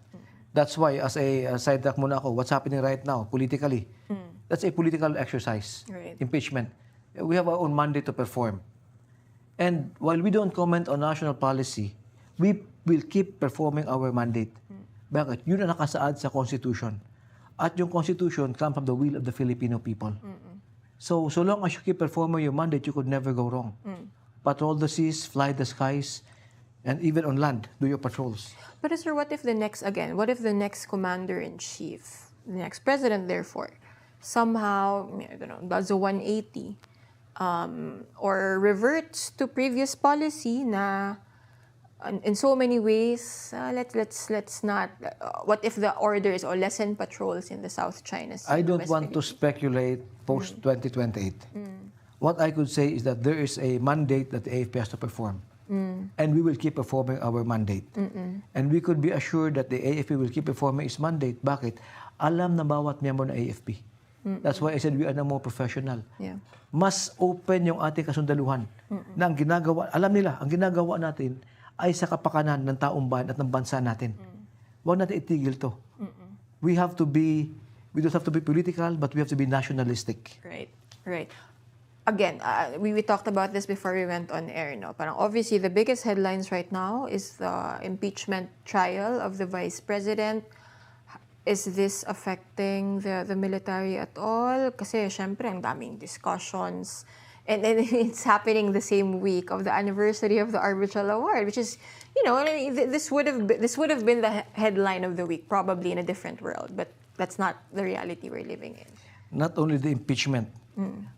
[SPEAKER 2] That's why, as a sidetrack muna ako, what's happening right now, politically, that's a political exercise, impeachment. We have our own mandate to perform. And while we don't comment on national policy, we will keep performing our mandate. Bakit? Yun ang nakasaad sa Constitution. At yung Constitution comes from the will of the Filipino people. So long as you keep performing your mandate, you could never go wrong. Patrol the seas, fly the skies, and even on land, do your patrols.
[SPEAKER 1] But sir, what if the next commander-in-chief, the next president, therefore, somehow, I don't know, does a 180, or reverts to previous policy na, in so many ways, let's not. What if the order is or lessen patrols in the South China Sea?
[SPEAKER 2] I don't want to speculate post 2028. What I could say is that there is a mandate that the AFP has to perform. And we will keep performing our mandate. And we could be assured that the AFP will keep performing its mandate. Bakit? Alam na bawat miyembro ng AFP. That's why I said we are now more professional. Mas open yung ating kasundaluhan. Na ang ginagawa, alam nila, ang ginagawa natin ay sa kapakanan ng taong bayan at ng bansa natin. Huwag natin itigil to. We don't have to be political, but we have to be nationalistic.
[SPEAKER 1] Right. Again, we talked about this before we went on air. No? Parang obviously, the biggest headlines right now is the impeachment trial of the Vice President. Is this affecting the military at all? Kasi syempre, ang daming discussions. And it's happening the same week of the anniversary of the Arbitral Award, which is, this would have been the headline of the week, probably in a different world. But that's not the reality we're living in.
[SPEAKER 2] Not only the impeachment,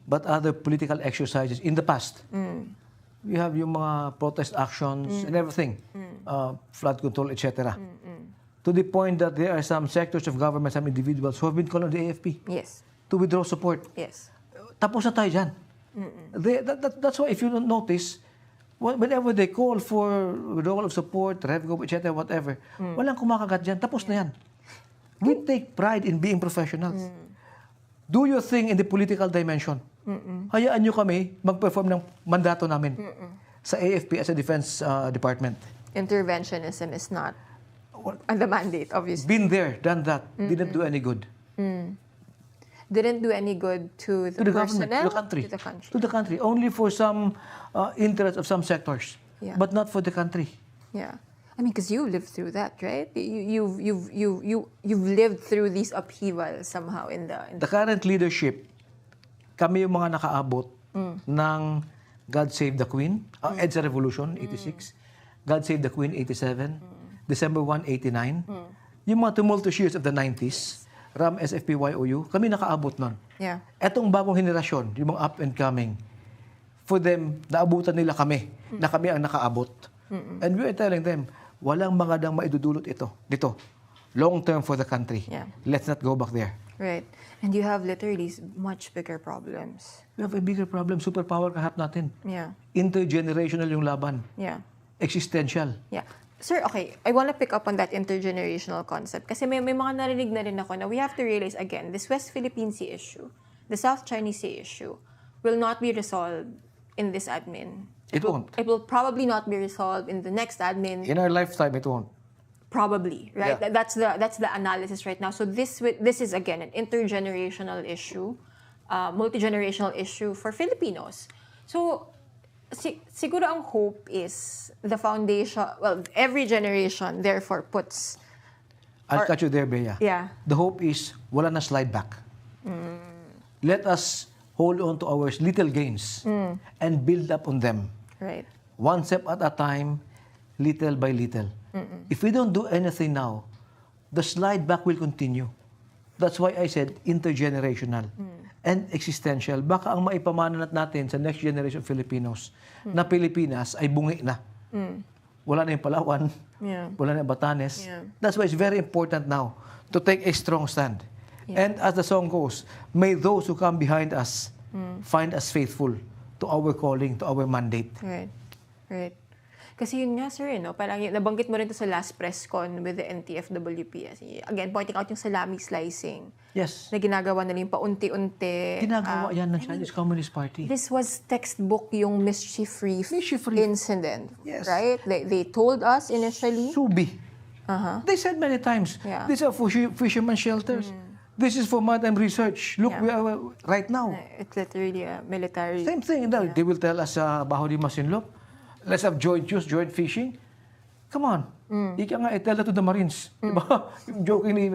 [SPEAKER 2] but other political exercises in the past. You have yung mga protest actions and everything, flood control, etc. To the point that there are some sectors of government, some individuals who have been called on the AFP to withdraw support. Tapos na tayo dyan. That's why if you don't notice, whenever they call for withdrawal of support, revoke, etc., whatever, walang kumakagat dyan. Tapos na yan. We take pride in being professionals. Do your thing in the political dimension. Hayaan nyo kami mag-perform ng mandato namin sa AFP as a defense department.
[SPEAKER 1] Interventionism is not the mandate, obviously.
[SPEAKER 2] Been there, done that. Didn't do any good.
[SPEAKER 1] Didn't do any good to the
[SPEAKER 2] government, to the country. To the country. Only for some interest of some sectors, but not for the country.
[SPEAKER 1] I mean, because you lived through that, right? You've lived through these upheavals somehow in the
[SPEAKER 2] current leadership. Kami yung mga nakaabot ng God Save the Queen, EDSA Revolution 86, God Save the Queen 87, December 1 89, yung mga tumultuous years of the 90s, RAM, SFP, YOU, kami nakaabot nun. Etong bagong henerasyon, yung mga up and coming, for them, naabutan nila kami, na kami ang nakaabot. And we are telling them, walang magandang maidudulot dito. Long term for the country. Let's not go back there.
[SPEAKER 1] Right. And you have literally much bigger problems.
[SPEAKER 2] We have a bigger problem. Superpower kaharap natin. Intergenerational yung laban. Existential.
[SPEAKER 1] Sir, okay, I want to pick up on that intergenerational concept kasi may mga narinig na rin ako na we have to realize again, this West Philippine Sea issue, the South China Sea issue, will not be resolved in this admin.
[SPEAKER 2] It won't.
[SPEAKER 1] It will probably not be resolved in the next admin.
[SPEAKER 2] In our lifetime, it won't.
[SPEAKER 1] Probably, right?
[SPEAKER 2] Yeah.
[SPEAKER 1] That's the analysis right now. So this is again an intergenerational issue, multi-generational issue for Filipinos. So siguro ang hope is the foundation, well, every generation therefore puts...
[SPEAKER 2] I'll cut you there, Bea.
[SPEAKER 1] Yeah.
[SPEAKER 2] The hope is, wala na slide back. Let us hold on to our little gains and build up on them.
[SPEAKER 1] Right.
[SPEAKER 2] One step at a time, little by little. If we don't do anything now, the slide back will continue. That's why I said intergenerational and existential. Baka ang maipamananat natin sa next generation of Filipinos na Pilipinas ay bungi na. Wala na yung Palawan, wala na yung Batanes. That's why it's very important now to take a strong stand. And as the song goes, may those who come behind us find us faithful to our calling, to our mandate.
[SPEAKER 1] Right. Right. Kasi yun nga, sir, no? Parang nabanggit mo rin to sa last press con with the NTF WPS. Again, pointing out yung salami slicing.
[SPEAKER 2] Yes.
[SPEAKER 1] Na ginagawa nila yung paunti-unti.
[SPEAKER 2] Ginagawa yan ng Chinese Communist Party.
[SPEAKER 1] This was textbook yung mischief-free incident.
[SPEAKER 2] Yes.
[SPEAKER 1] Right? They told us initially.
[SPEAKER 2] Subi. They said many times, these are fisherman shelters. This is for maritime research. Look, we are right now.
[SPEAKER 1] It's literally a military...
[SPEAKER 2] Same thing. They will tell us, Baho di Masinlop, let's have joint use, joint fishing. Come on. Ika nga, tell that to the Marines. Diba? Jokingly,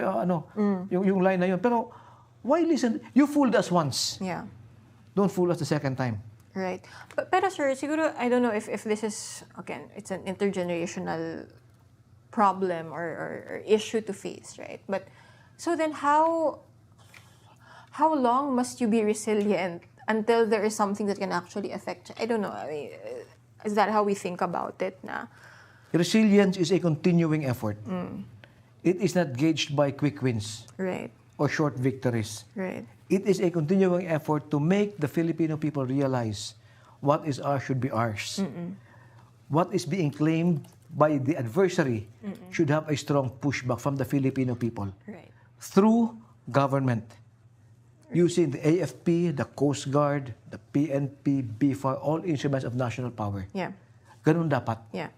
[SPEAKER 2] yung line na yun. Pero, why listen? You fooled us once.
[SPEAKER 1] Yeah.
[SPEAKER 2] Don't fool us the second time.
[SPEAKER 1] Right. Pero sir, siguro, I don't know if this is, again, it's an intergenerational problem or issue to face, right? But, so then how long must you be resilient until there is something that can actually affect? I don't know. I mean, is that how we think about it na?
[SPEAKER 2] Resilience is a continuing effort. It is not gauged by quick wins.
[SPEAKER 1] Right.
[SPEAKER 2] Or short victories.
[SPEAKER 1] Right.
[SPEAKER 2] It is a continuing effort to make the Filipino people realize what is ours should be ours. What is being claimed by the adversary should have a strong pushback from the Filipino people.
[SPEAKER 1] Right.
[SPEAKER 2] Through government. Using the AFP, the Coast Guard, the PNP, BFAR, all instruments of national power.
[SPEAKER 1] Yeah.
[SPEAKER 2] Ganun dapat.
[SPEAKER 1] Yeah.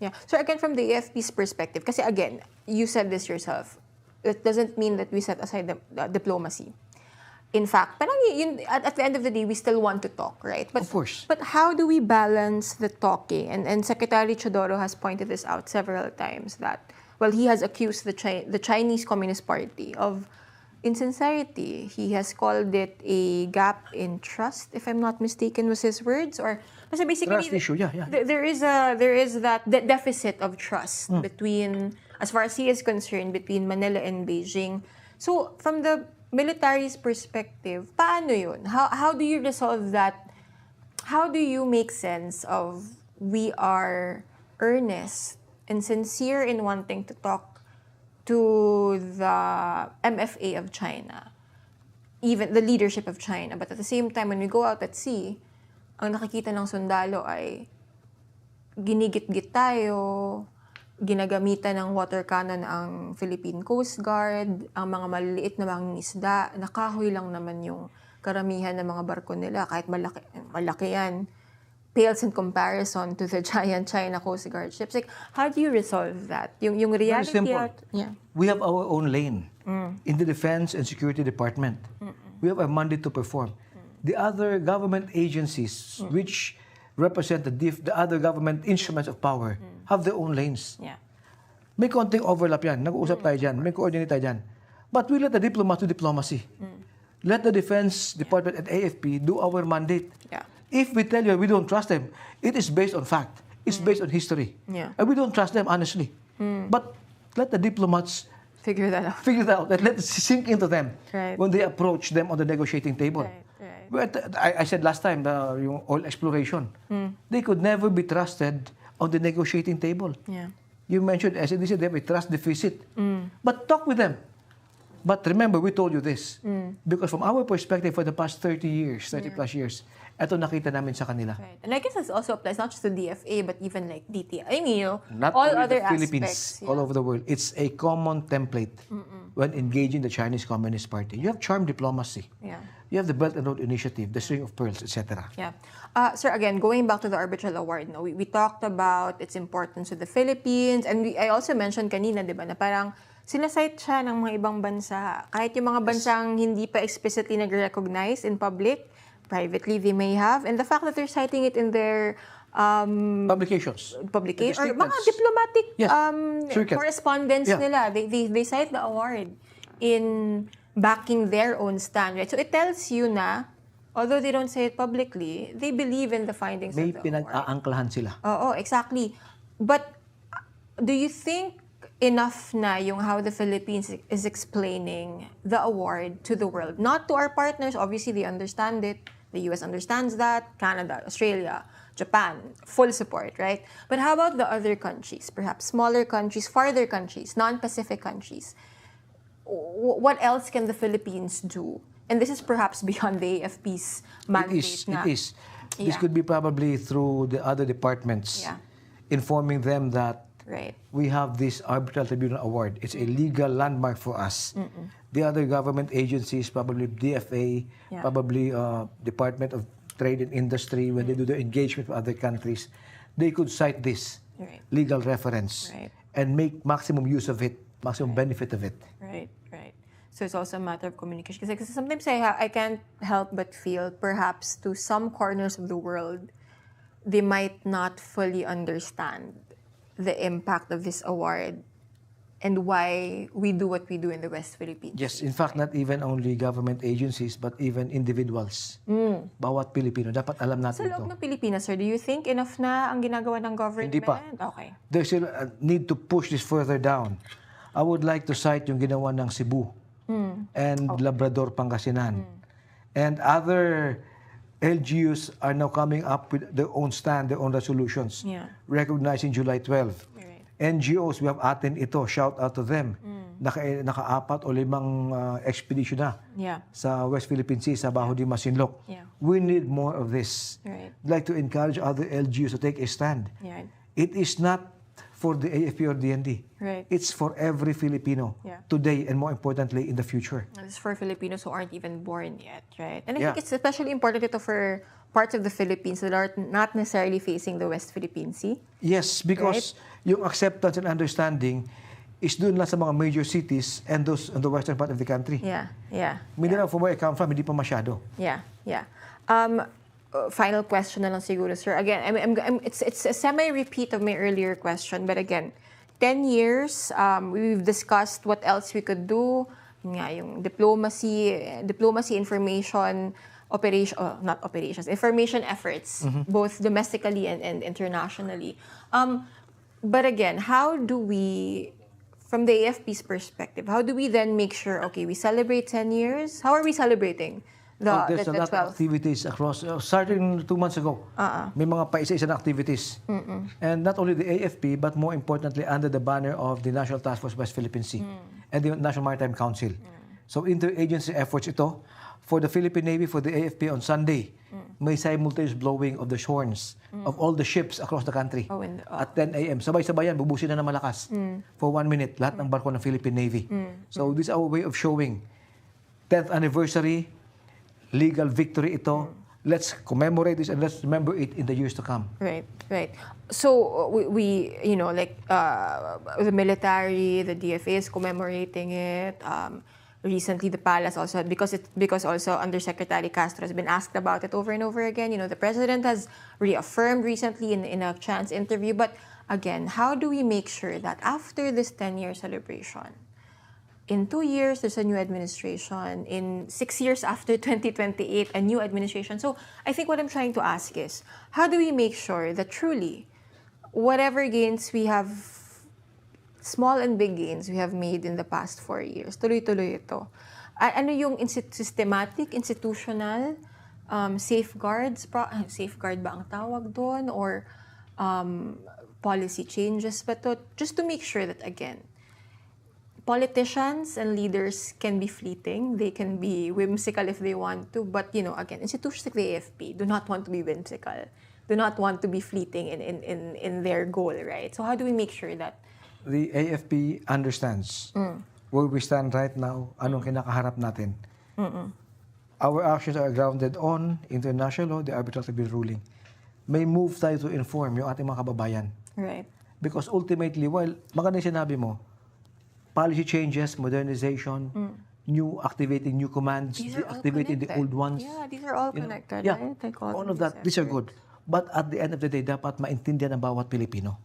[SPEAKER 1] Yeah. So again, from the AFP's perspective, kasi again, you said this yourself, it doesn't mean that we set aside the diplomacy. In fact, parang at the end of the day, we still want to talk, right? But,
[SPEAKER 2] of course.
[SPEAKER 1] But how do we balance the talking? And Secretary Chodoro has pointed this out several times that, well, he has accused the Chinese Communist Party of insincerity. He has called it a gap in trust, if I'm not mistaken, was his words. Or kasi basically,
[SPEAKER 2] trust issue, yeah.
[SPEAKER 1] There is that deficit of trust between, as far as he is concerned, between Manila and Beijing. So from the military's perspective, paano yun? How do you resolve that? How do you make sense of we are earnest and sincere in wanting to talk to the MFA of China, even the leadership of China. But at the same time, when we go out at sea, ang nakikita ng sundalo ay ginigit-git tayo, ginagamitan ng water cannon ang Philippine Coast Guard, ang mga maliliit na mga isda, nakahoy lang naman yung karamihan ng mga barko nila, kahit malaki yan, pales in comparison to the giant China Coast Guard ships. Like, how do you resolve that? Yung reality.
[SPEAKER 2] Very simple.
[SPEAKER 1] Yeah.
[SPEAKER 2] We have our own lane in the Defense and Security Department. We have a mandate to perform. The other government agencies which represent the other government instruments of power have their own lanes.
[SPEAKER 1] Yeah.
[SPEAKER 2] May konting overlap yan. Nag-uusap tayo dyan. May coordinate tayo dyan. But we let the diplomats do diplomacy. Let the Defense Department and AFP do our mandate.
[SPEAKER 1] Yeah.
[SPEAKER 2] If we tell you we don't trust them, it is based on fact. It's based on history.
[SPEAKER 1] Yeah.
[SPEAKER 2] And we don't trust them, honestly. But let the diplomats
[SPEAKER 1] figure that out.
[SPEAKER 2] And let it sink into them when they approach them on the negotiating table.
[SPEAKER 1] Right.
[SPEAKER 2] But I said last time, yung oil exploration, they could never be trusted on the negotiating table.
[SPEAKER 1] Yeah.
[SPEAKER 2] You mentioned SADC, they have a trust deficit. But talk with them. But remember, we told you this. Because from our perspective, for the past 30 years, 30 plus years, ito nakita namin sa kanila.
[SPEAKER 1] Right. And I guess this also applies not just to DFA, but even like DTI. I mean,
[SPEAKER 2] Not
[SPEAKER 1] all
[SPEAKER 2] only
[SPEAKER 1] other
[SPEAKER 2] the Philippines,
[SPEAKER 1] aspects.
[SPEAKER 2] all over the world. It's a common template when engaging the Chinese Communist Party. You have charm diplomacy.
[SPEAKER 1] Yeah.
[SPEAKER 2] You have the Belt and Road Initiative, the String of Pearls, etc.
[SPEAKER 1] Yeah. Sir, again, going back to the Arbitral Award, no, we talked about its importance to the Philippines, and I also mentioned kanina, di ba, na parang sinasite siya ng mga ibang bansa. Kahit yung mga bansang hindi pa explicitly nag-recognize in public, privately they may have, and the fact that they're citing it in their
[SPEAKER 2] Publications.
[SPEAKER 1] or mga diplomatic correspondence nila, they cite the award in backing their own stand, right? So it tells you na, although they don't say it publicly, they believe in the findings
[SPEAKER 2] May
[SPEAKER 1] of the award.
[SPEAKER 2] pinag-aangklahan sila.
[SPEAKER 1] Oo, exactly. But do you think enough na yung how the Philippines is explaining the award to the world? Not to our partners, obviously they understand it. The US understands that. Canada, Australia, Japan, full support, right? But how about the other countries? Perhaps smaller countries, farther countries, non-Pacific countries. What else can the Philippines do? And this is perhaps beyond the AFP's mandate.
[SPEAKER 2] It is. This could be probably through the other departments, informing them that we have this Arbitral Tribunal Award. It's a legal landmark for us. The other government agencies, probably DFA, probably Department of Trade and Industry, when they do their engagement with other countries, they could cite this legal reference and make maximum use of it, maximum benefit of it.
[SPEAKER 1] Right. So it's also a matter of communication. Because sometimes I can't help but feel perhaps to some corners of the world, they might not fully understand the impact of this award and why we do what we do in the West Philippines.
[SPEAKER 2] Yes, in fact, not even only government agencies, but even individuals. Bawat Pilipino, dapat alam natin ito.
[SPEAKER 1] Sa loob ng Pilipinas, sir, do you think enough na ang ginagawa ng government?
[SPEAKER 2] Hindi pa.
[SPEAKER 1] Okay.
[SPEAKER 2] There's still a need to push this further down. I would like to cite yung ginawa ng Cebu and Labrador, Pangasinan. And other LGUs are now coming up with their own stand, their own resolutions, recognizing July 12. NGOs, we have atin ito, shout out to them. Naka-4 o 5 expedition na sa West Philippine Sea, sa Baho di Masinloc. We need more of this. I'd like to encourage other LGUs to take a stand. It is not for the AFP or DND. It's for every Filipino today and more importantly in the future.
[SPEAKER 1] It's for Filipinos who aren't even born yet, right? And I think it's especially important ito for parts of the Philippines that are not necessarily facing the West Philippine Sea.
[SPEAKER 2] Yes, because yung acceptance and understanding is doon lang sa mga major cities and those on the western part of the country. Manila, from where I come from, hindi pa masyado. Final question na lang siguro, sir. Again, it's a semi-repeat of my earlier question, but again, 10 years, we've discussed what else we could do. Yung diplomacy, information, information efforts, both domestically and internationally. But again, how do we, from the AFP's perspective, how do we then make sure, okay, we celebrate 10 years? How are we celebrating there's a lot of activities across, starting 2 months ago. May mga paisa-isa na activities. And not only the AFP, but more importantly, under the banner of the National Task Force West Philippine Sea and the National Maritime Council. So interagency efforts ito. For the Philippine Navy, for the AFP on Sunday, may simultaneous blowing of the horns of all the ships across the country at 10 a.m. Sabay-sabay yan, bubusin na malakas for 1 minute, lahat ng barko ng Philippine Navy. So this is our way of showing 10th anniversary, legal victory ito. Let's commemorate this and let's remember it in the years to come. Right.
[SPEAKER 1] So we the military, the DFA is commemorating it. Recently, the palace also, because also Undersecretary Castro has been asked about it over and over again. The president has reaffirmed recently in a chance interview. But again, how do we make sure that after this 10-year celebration, in 2 years, there's a new administration. In 6 years after 2028, a new administration. So I think what I'm trying to ask is, how do we make sure that truly, whatever gains we have, small and big gains we have made in the past 4 years, tuloy-tuloy ito. Ano yung systematic, institutional safeguards? Safeguard ba ang tawag doon? Or policy changes ba to? Just to make sure that, again, politicians and leaders can be fleeting. They can be whimsical if they want to. But, again, institutions like the AFP do not want to be whimsical, do not want to be fleeting in their goal, right? So how do we make sure that
[SPEAKER 2] the AFP understands where we stand right now, anong kinakaharap natin. Our actions are grounded on international law, the Arbitral Tribunal ruling. May move tayo to inform yung ating mga kababayan.
[SPEAKER 1] Right.
[SPEAKER 2] Because ultimately, while maganda yung sinabi mo, policy changes, modernization, activating new commands, deactivating the old ones.
[SPEAKER 1] Yeah, these are all connected.
[SPEAKER 2] Yeah,
[SPEAKER 1] right? Like
[SPEAKER 2] all of that, these are good. But at the end of the day, dapat maintindihan ng bawat Pilipino.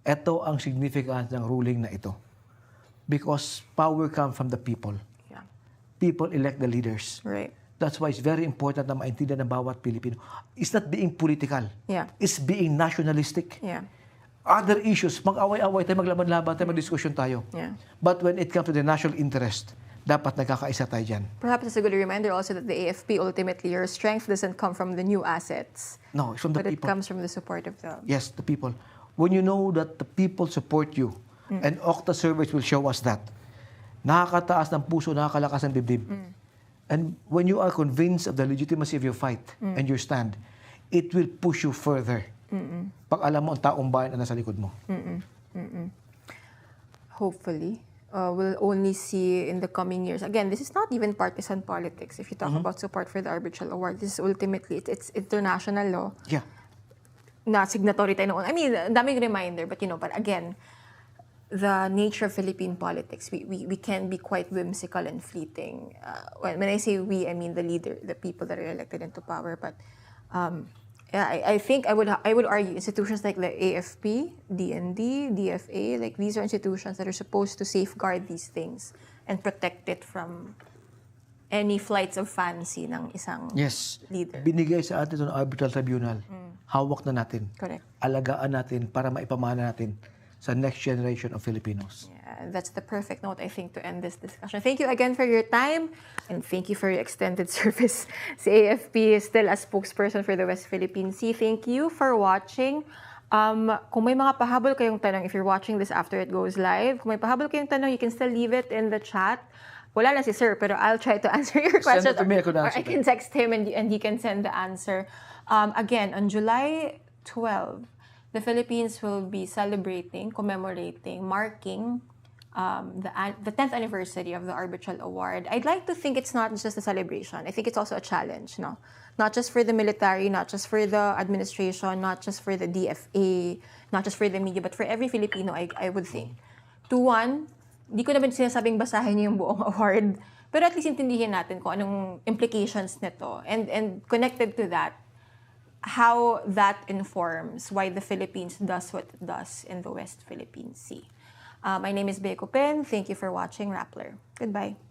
[SPEAKER 2] Ito ang significance ng ruling na ito. Because power comes from the people.
[SPEAKER 1] Yeah.
[SPEAKER 2] People elect the leaders.
[SPEAKER 1] Right.
[SPEAKER 2] That's why it's very important na maintindihan ng bawat Pilipino. It's not being political.
[SPEAKER 1] Yeah.
[SPEAKER 2] It's being nationalistic.
[SPEAKER 1] Yeah.
[SPEAKER 2] Other issues, mag-away-away tayo, maglaban-laban tayo, mag-diskusyon tayo.
[SPEAKER 1] Yeah.
[SPEAKER 2] But when it comes to the national interest, dapat nagkakaisa tayo dyan.
[SPEAKER 1] Perhaps it's a good reminder also that the AFP, ultimately, your strength doesn't come from the new assets.
[SPEAKER 2] No, it's from the
[SPEAKER 1] but
[SPEAKER 2] people.
[SPEAKER 1] It comes from the support of the...
[SPEAKER 2] Yes, the people. When you know that the people support you, and Octa surveys will show us that, nakakataas ng puso, nakakalakas ng dibdib. And when you are convinced of the legitimacy of your fight and your stand, it will push you further. Pag alam mo ang taong bayan na nasa likod mo.
[SPEAKER 1] Hopefully. We'll only see in the coming years. Again, this is not even partisan politics. If you talk about support for the Arbitral Award, this is ultimately, it's international law.
[SPEAKER 2] Yeah.
[SPEAKER 1] Na signatory tayo noon. I mean, daming reminder, but but again, the nature of Philippine politics, we can be quite whimsical and fleeting. When I say we, I mean the people that are elected into power. But I think I would argue institutions like the AFP, DND, DFA, like these are institutions that are supposed to safeguard these things and protect it from any flights of fancy ng isang leader.
[SPEAKER 2] Binigay sa atin ng Arbitral Tribunal. Hawak na natin.
[SPEAKER 1] Correct.
[SPEAKER 2] Alagaan natin para maipamana natin sa next generation of Filipinos.
[SPEAKER 1] Yeah, that's the perfect note, I think, to end this discussion. Thank you again for your time, and thank you for your extended service. Si AFP is still a spokesperson for the West Philippine Sea. Thank you for watching. Kung may mga pahabol kayong tanong, if you're watching this after it goes live, kung may pahabol kayong tanong, you can still leave it in the chat. Wala na si Sir, pero I'll try to answer your question.
[SPEAKER 2] Send it to me,
[SPEAKER 1] or I can text him and he can send the answer. Again, on July 12, the Philippines will be celebrating, commemorating, marking the 10th anniversary of the Arbitral Award. I'd like to think it's not just a celebration. I think it's also a challenge, no? Not just for the military, not just for the administration, not just for the DFA, not just for the media, but for every Filipino, I would think. To one, di ko naman sinasabing basahin niyo yung buong award, pero at least intindihin natin kung anong implications nito. And connected to that, how that informs why the Philippines does what it does in the West Philippine Sea. My name is Beko Pen. Thank you for watching Rappler. Goodbye.